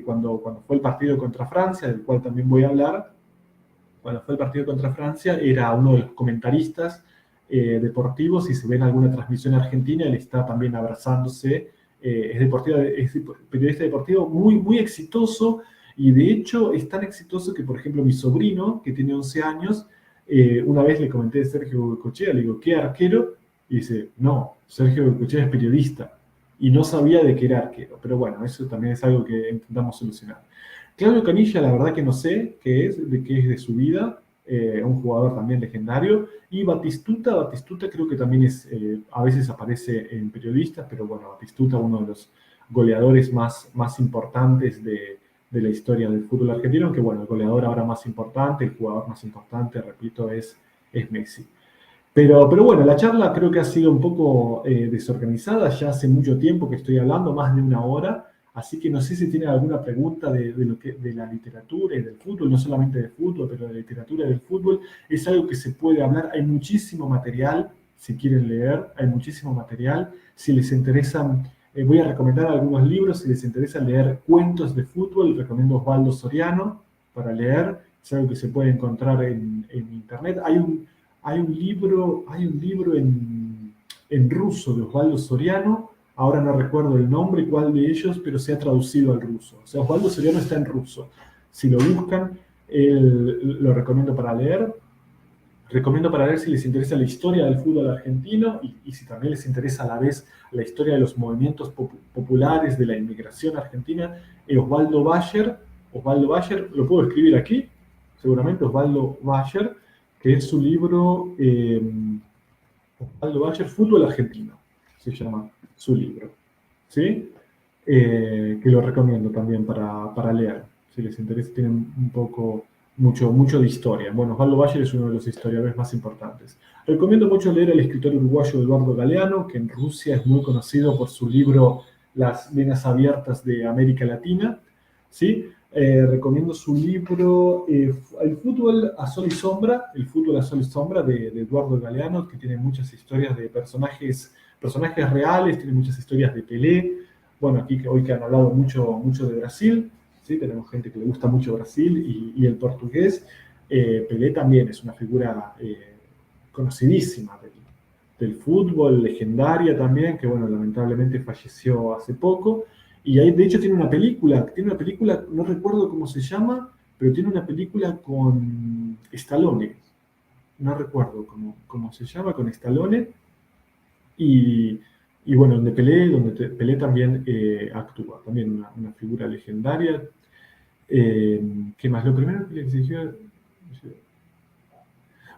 cuando fue el partido contra Francia, del cual también voy a hablar, cuando fue el partido contra Francia, era uno de los comentaristas deportivos y se ve en alguna transmisión argentina, él está también abrazándose, es periodista deportivo muy, muy exitoso y de hecho es tan exitoso que, por ejemplo, mi sobrino, que tiene 11 años, una vez le comenté de Sergio Goycochea, le digo, ¿qué arquero? Y dice, no, Sergio Goycochea es periodista y no sabía de qué era arquero, pero bueno, eso también es algo que intentamos solucionar. Claudio Canilla, la verdad que no sé qué es de su vida, un jugador también legendario. Y Batistuta creo que también a veces aparece en periodistas, pero bueno, Batistuta, uno de los goleadores más importantes de la historia del fútbol argentino, que bueno, el goleador ahora más importante, el jugador más importante, repito, es Messi. Pero bueno, la charla creo que ha sido un poco desorganizada, ya hace mucho tiempo que estoy hablando, más de una hora, así que no sé si tienen alguna pregunta de la literatura y del fútbol, no solamente del fútbol, pero de la literatura y del fútbol. Es algo que se puede hablar, hay muchísimo material, si quieren leer, hay muchísimo material. Si les interesan, voy a recomendar algunos libros, si les interesa leer cuentos de fútbol, recomiendo Osvaldo Soriano para leer, es algo que se puede encontrar en internet. Hay un libro en ruso de Osvaldo Soriano, ahora no recuerdo el nombre, cuál de ellos, pero se ha traducido al ruso. O sea, Osvaldo Soriano está en ruso. Si lo buscan, lo recomiendo para leer. Recomiendo para leer si les interesa la historia del fútbol argentino y si también les interesa a la vez la historia de los movimientos populares de la inmigración argentina, Osvaldo Bayer, lo puedo escribir aquí, seguramente Osvaldo Bayer, que es su libro, Osvaldo Bayer, Fútbol Argentino, se llama su libro, ¿sí? Que lo recomiendo también para leer, si les interesa, tienen mucho de historia. Bueno, Osvaldo Bayer es uno de los historiadores más importantes. Recomiendo mucho leer al escritor uruguayo Eduardo Galeano, que en Rusia es muy conocido por su libro Las venas abiertas de América Latina, ¿sí? Recomiendo su libro El fútbol a sol y sombra, de Eduardo Galeano, que tiene muchas historias de personajes reales, tiene muchas historias de Pelé. Bueno, aquí hoy que han hablado mucho de Brasil, ¿sí? Tenemos gente que le gusta mucho Brasil y el portugués. Pelé también es una figura conocidísima del fútbol, legendaria también, que bueno, lamentablemente falleció hace poco. Y ahí, de hecho, tiene una película, no recuerdo cómo se llama, pero tiene una película con Stallone. No recuerdo cómo se llama, con Stallone. Y bueno, donde Pelé también actúa, también una figura legendaria. ¿Qué más? Lo primero que le exigió...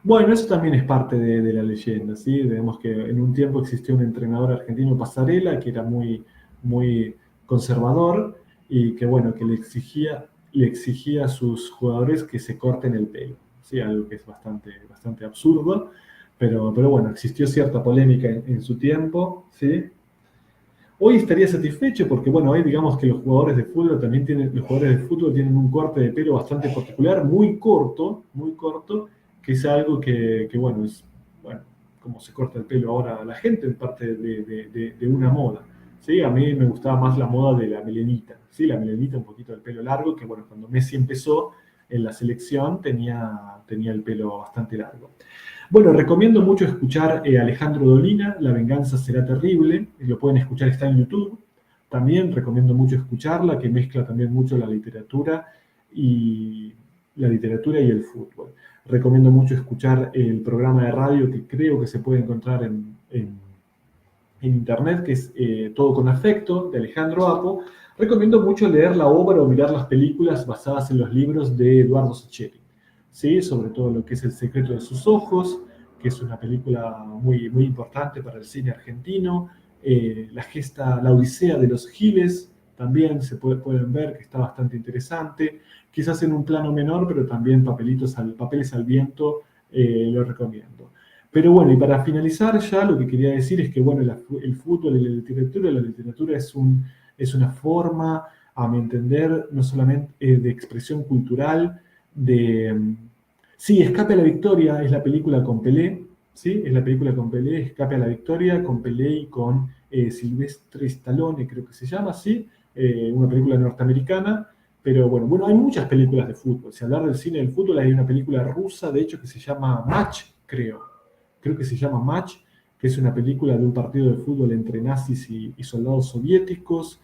Bueno, eso también es parte de la leyenda, ¿sí? Vemos que en un tiempo existió un entrenador argentino, Pasarela, que era muy conservador, y que, bueno, que le exigía a sus jugadores que se corten el pelo, ¿sí? Algo que es bastante absurdo, pero bueno, existió cierta polémica en su tiempo, ¿sí? Hoy estaría satisfecho porque, bueno, hoy digamos que los jugadores de fútbol tienen un corte de pelo bastante particular, muy corto, que es algo que, bueno, bueno, como se corta el pelo ahora la gente, en parte de una moda, ¿sí? A mí me gustaba más la moda de la melenita, ¿sí? La melenita, un poquito del pelo largo, que, bueno, cuando Messi empezó en la selección tenía el pelo bastante largo. Bueno, recomiendo mucho escuchar Alejandro Dolina, La venganza será terrible, lo pueden escuchar, está en YouTube. También recomiendo mucho escucharla, que mezcla también mucho y la literatura y el fútbol. Recomiendo mucho escuchar el programa de radio que creo que se puede encontrar en internet, que es Todo con Afecto, de Alejandro Apo. Recomiendo mucho leer la obra o mirar las películas basadas en los libros de Eduardo Sacheri, ¿sí? Sobre todo lo que es El secreto de sus ojos, que es una película muy importante para el cine argentino. La Odisea de los Giles, también pueden ver que está bastante interesante. Quizás en un plano menor, pero también Papeles al Viento, lo recomiendo. Pero bueno, y para finalizar ya lo que quería decir es que, bueno, el fútbol y la literatura es una forma, a mi entender, no solamente de expresión cultural, de... Sí, Escape a la Victoria es la película con Pelé, ¿sí? Es la película con Pelé, Escape a la Victoria, con Pelé y con Sylvester Stallone, creo que se llama, ¿sí? Una película norteamericana, pero bueno, hay muchas películas de fútbol. Si hablar del cine del fútbol, hay una película rusa, de hecho, que se llama Match, creo que se llama Match, que es una película de un partido de fútbol entre nazis y soldados soviéticos.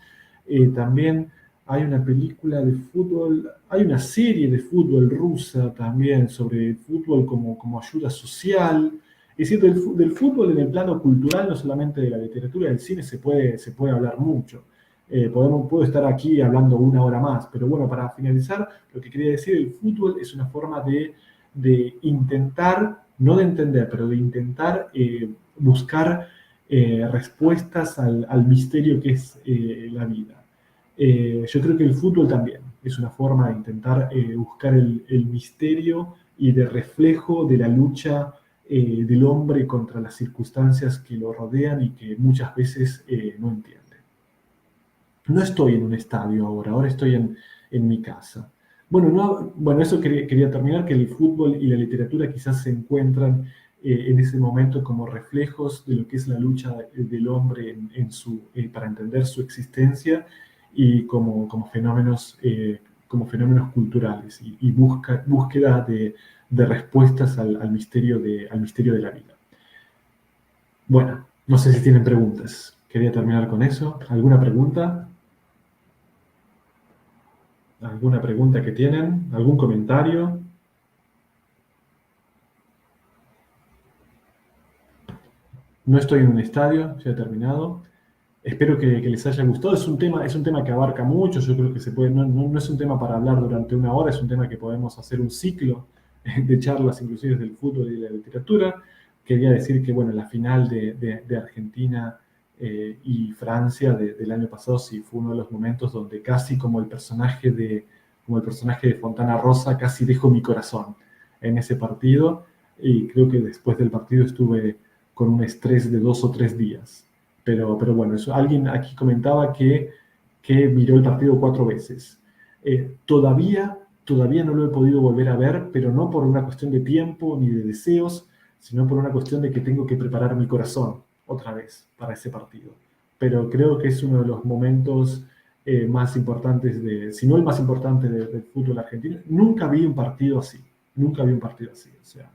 También hay una película de fútbol, hay una serie de fútbol rusa también sobre el fútbol como ayuda social. Es decir, del fútbol en el plano cultural, no solamente de la literatura, del cine, se puede hablar mucho. Puedo estar aquí hablando una hora más, pero bueno, para finalizar, lo que quería decir, el fútbol es una forma de intentar, no de entender, pero de intentar buscar respuestas al misterio que es la vida. Yo creo que el fútbol también es una forma de intentar buscar el misterio y de reflejo de la lucha del hombre contra las circunstancias que lo rodean y que muchas veces no entiende. No estoy en un estadio ahora estoy en mi casa. Bueno, bueno, eso quería terminar, que el fútbol y la literatura quizás se encuentran en ese momento como reflejos de lo que es la lucha del hombre para entender su existencia y como fenómenos culturales y búsqueda de respuestas al misterio de la vida. Bueno, no sé si tienen preguntas. Quería terminar con eso. ¿Alguna pregunta? ¿Alguna pregunta que tienen? ¿Algún comentario? No estoy en un estadio, ya he terminado. Espero que les haya gustado. Es un tema que abarca mucho. Yo creo que no es un tema para hablar durante una hora, es un tema que podemos hacer un ciclo de charlas, inclusive del fútbol y de la literatura. Quería decir que, bueno, la final de Argentina y Francia del año pasado sí fue uno de los momentos donde casi como el personaje de Fontana Rosa, casi dejo mi corazón en ese partido. Y creo que después del partido estuve con un estrés de 2 o 3 días. Pero bueno, alguien aquí comentaba que miró el partido 4 veces. Todavía no lo he podido volver a ver, pero no por una cuestión de tiempo ni de deseos, sino por una cuestión de que tengo que preparar mi corazón otra vez para ese partido. Pero creo que es uno de los momentos más importantes, si no el más importante del fútbol argentino. Nunca vi un partido así, nunca vi un partido así. O sea,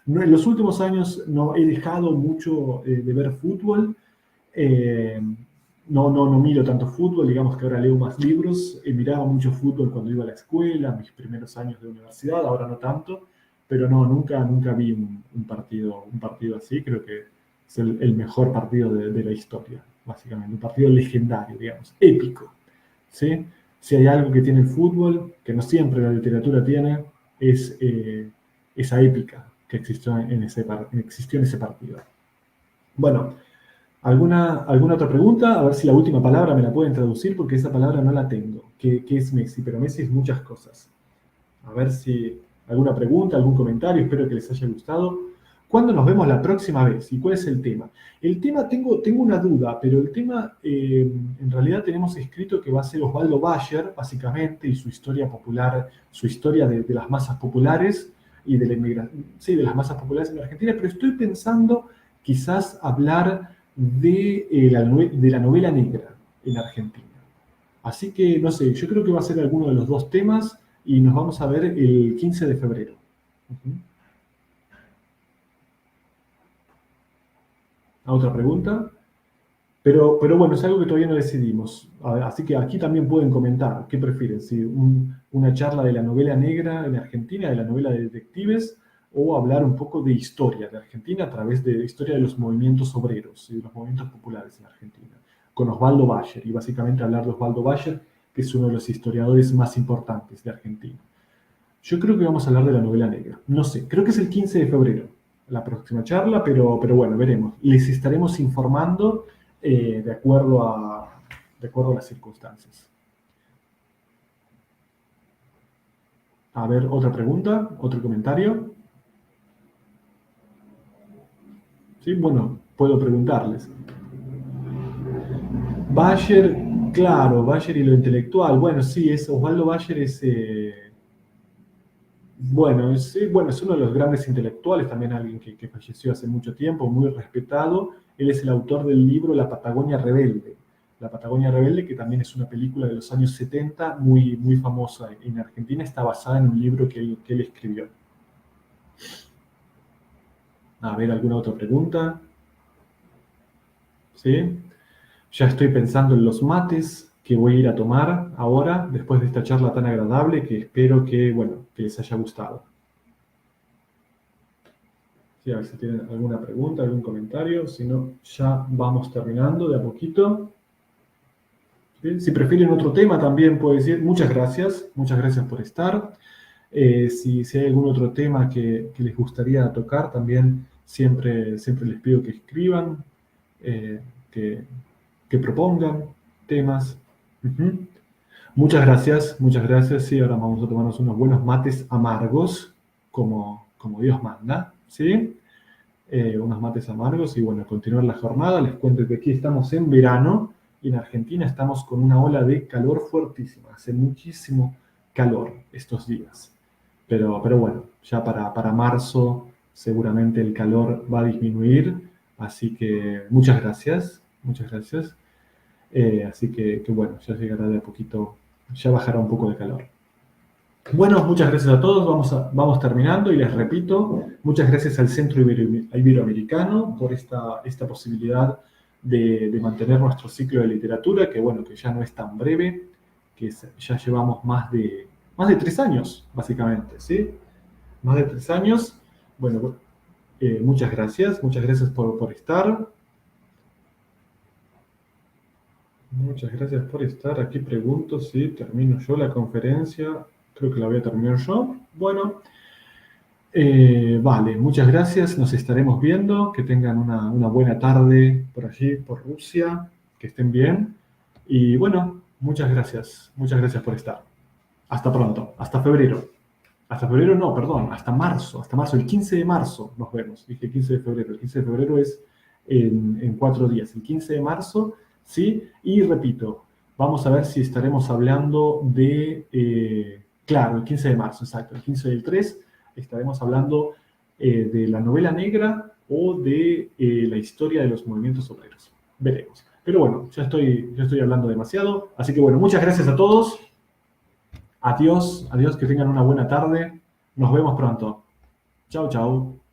en los últimos años no he dejado mucho de ver fútbol. eh, no miro tanto fútbol, digamos que ahora leo más libros. Miraba mucho fútbol cuando iba a la escuela, mis primeros años de universidad, ahora no tanto, pero no, nunca vi un partido así. Creo que es el mejor partido de la historia, básicamente, un partido legendario, digamos, épico, ¿sí? Si hay algo que tiene el fútbol, que no siempre la literatura tiene, es esa épica que existió en ese partido. Bueno, ¿Alguna otra pregunta? A ver si la última palabra me la pueden traducir, porque esa palabra no la tengo. ¿Qué es Messi? Pero Messi es muchas cosas. A ver si alguna pregunta, algún comentario, espero que les haya gustado. ¿Cuándo nos vemos la próxima vez? ¿Y cuál es el tema? El tema, tengo una duda, pero el tema, en realidad tenemos escrito que va a ser Osvaldo Bayer, básicamente, y su historia popular, su historia de las masas populares y de la inmigración, sí, de las masas populares en Argentina, pero estoy pensando quizás hablar de la novela negra en Argentina. Así que, no sé, yo creo que va a ser alguno de los dos temas y nos vamos a ver el 15 de febrero. Ujú. ¿A otra pregunta? Pero bueno, es algo que todavía no decidimos. Así que aquí también pueden comentar qué prefieren, si una charla de la novela negra en Argentina, de la novela de detectives, o hablar un poco de historia de Argentina a través de historia de los movimientos obreros y de los movimientos populares en Argentina, con Osvaldo Bayer, y básicamente hablar de Osvaldo Bayer, que es uno de los historiadores más importantes de Argentina. Yo creo que vamos a hablar de la novela negra. No sé, creo que es el 15 de febrero la próxima charla, pero bueno, veremos. Les estaremos informando de acuerdo a las circunstancias. A ver, otra pregunta, otro comentario. Sí, bueno, puedo preguntarles. Bayer, claro, Bayer y lo intelectual. Bueno, sí, Osvaldo Bayer es, bueno, sí, bueno, es uno de los grandes intelectuales, también alguien que falleció hace mucho tiempo, muy respetado. Él es el autor del libro La Patagonia Rebelde. La Patagonia Rebelde, que también es una película de los años 70, muy, muy famosa en Argentina, está basada en un libro que él escribió. A ver, ¿alguna otra pregunta? ¿Sí? Ya estoy pensando en los mates que voy a ir a tomar ahora, después de esta charla tan agradable, que espero que, bueno, que les haya gustado. Sí, a ver si tienen alguna pregunta, algún comentario. Si no, ya vamos terminando de a poquito. ¿Sí? Si prefieren otro tema, también pueden decir muchas gracias por estar. Si hay algún otro tema que les gustaría tocar, también siempre les pido que escriban, eh, que, que propongan temas. Ujú. Muchas gracias. Sí, ahora vamos a tomarnos unos buenos mates amargos, como Dios manda, ¿sí? Unos mates amargos y bueno, continuar la jornada. Les cuento que aquí estamos en verano y en Argentina estamos con una ola de calor fuertísima. Hace muchísimo calor estos días. Pero bueno, ya para marzo seguramente el calor va a disminuir. Así que muchas gracias, muchas gracias. Así que bueno, ya llegará de a poquito, ya bajará un poco de calor. Bueno, muchas gracias a todos. Vamos terminando y les repito, muchas gracias al Centro Iberoamericano por esta posibilidad de mantener nuestro ciclo de literatura, que bueno, que ya no es tan breve, ya llevamos más de 3 años, básicamente, ¿sí? Más de 3 años. Bueno, muchas gracias por estar. Muchas gracias por estar. Aquí pregunto si termino yo la conferencia. Creo que la voy a terminar yo. Bueno, vale, muchas gracias. Nos estaremos viendo. Que tengan una buena tarde por allí, por Rusia. Que estén bien. Y bueno, muchas gracias. Muchas gracias por estar. Hasta pronto. Hasta febrero. Hasta febrero no, perdón. Hasta marzo. Hasta marzo. El 15 de marzo nos vemos. Dije 15 de febrero. El 15 de febrero es en 4 días. El 15 de marzo, ¿sí? Y repito, vamos a ver si estaremos hablando claro, el 15 de marzo, exacto. El 15 del 3 estaremos hablando de la novela negra o de la historia de los movimientos obreros. Veremos. Pero bueno, ya estoy hablando demasiado. Así que bueno, muchas gracias a todos. Adiós, adiós, que tengan una buena tarde. Nos vemos pronto. Chao, chao.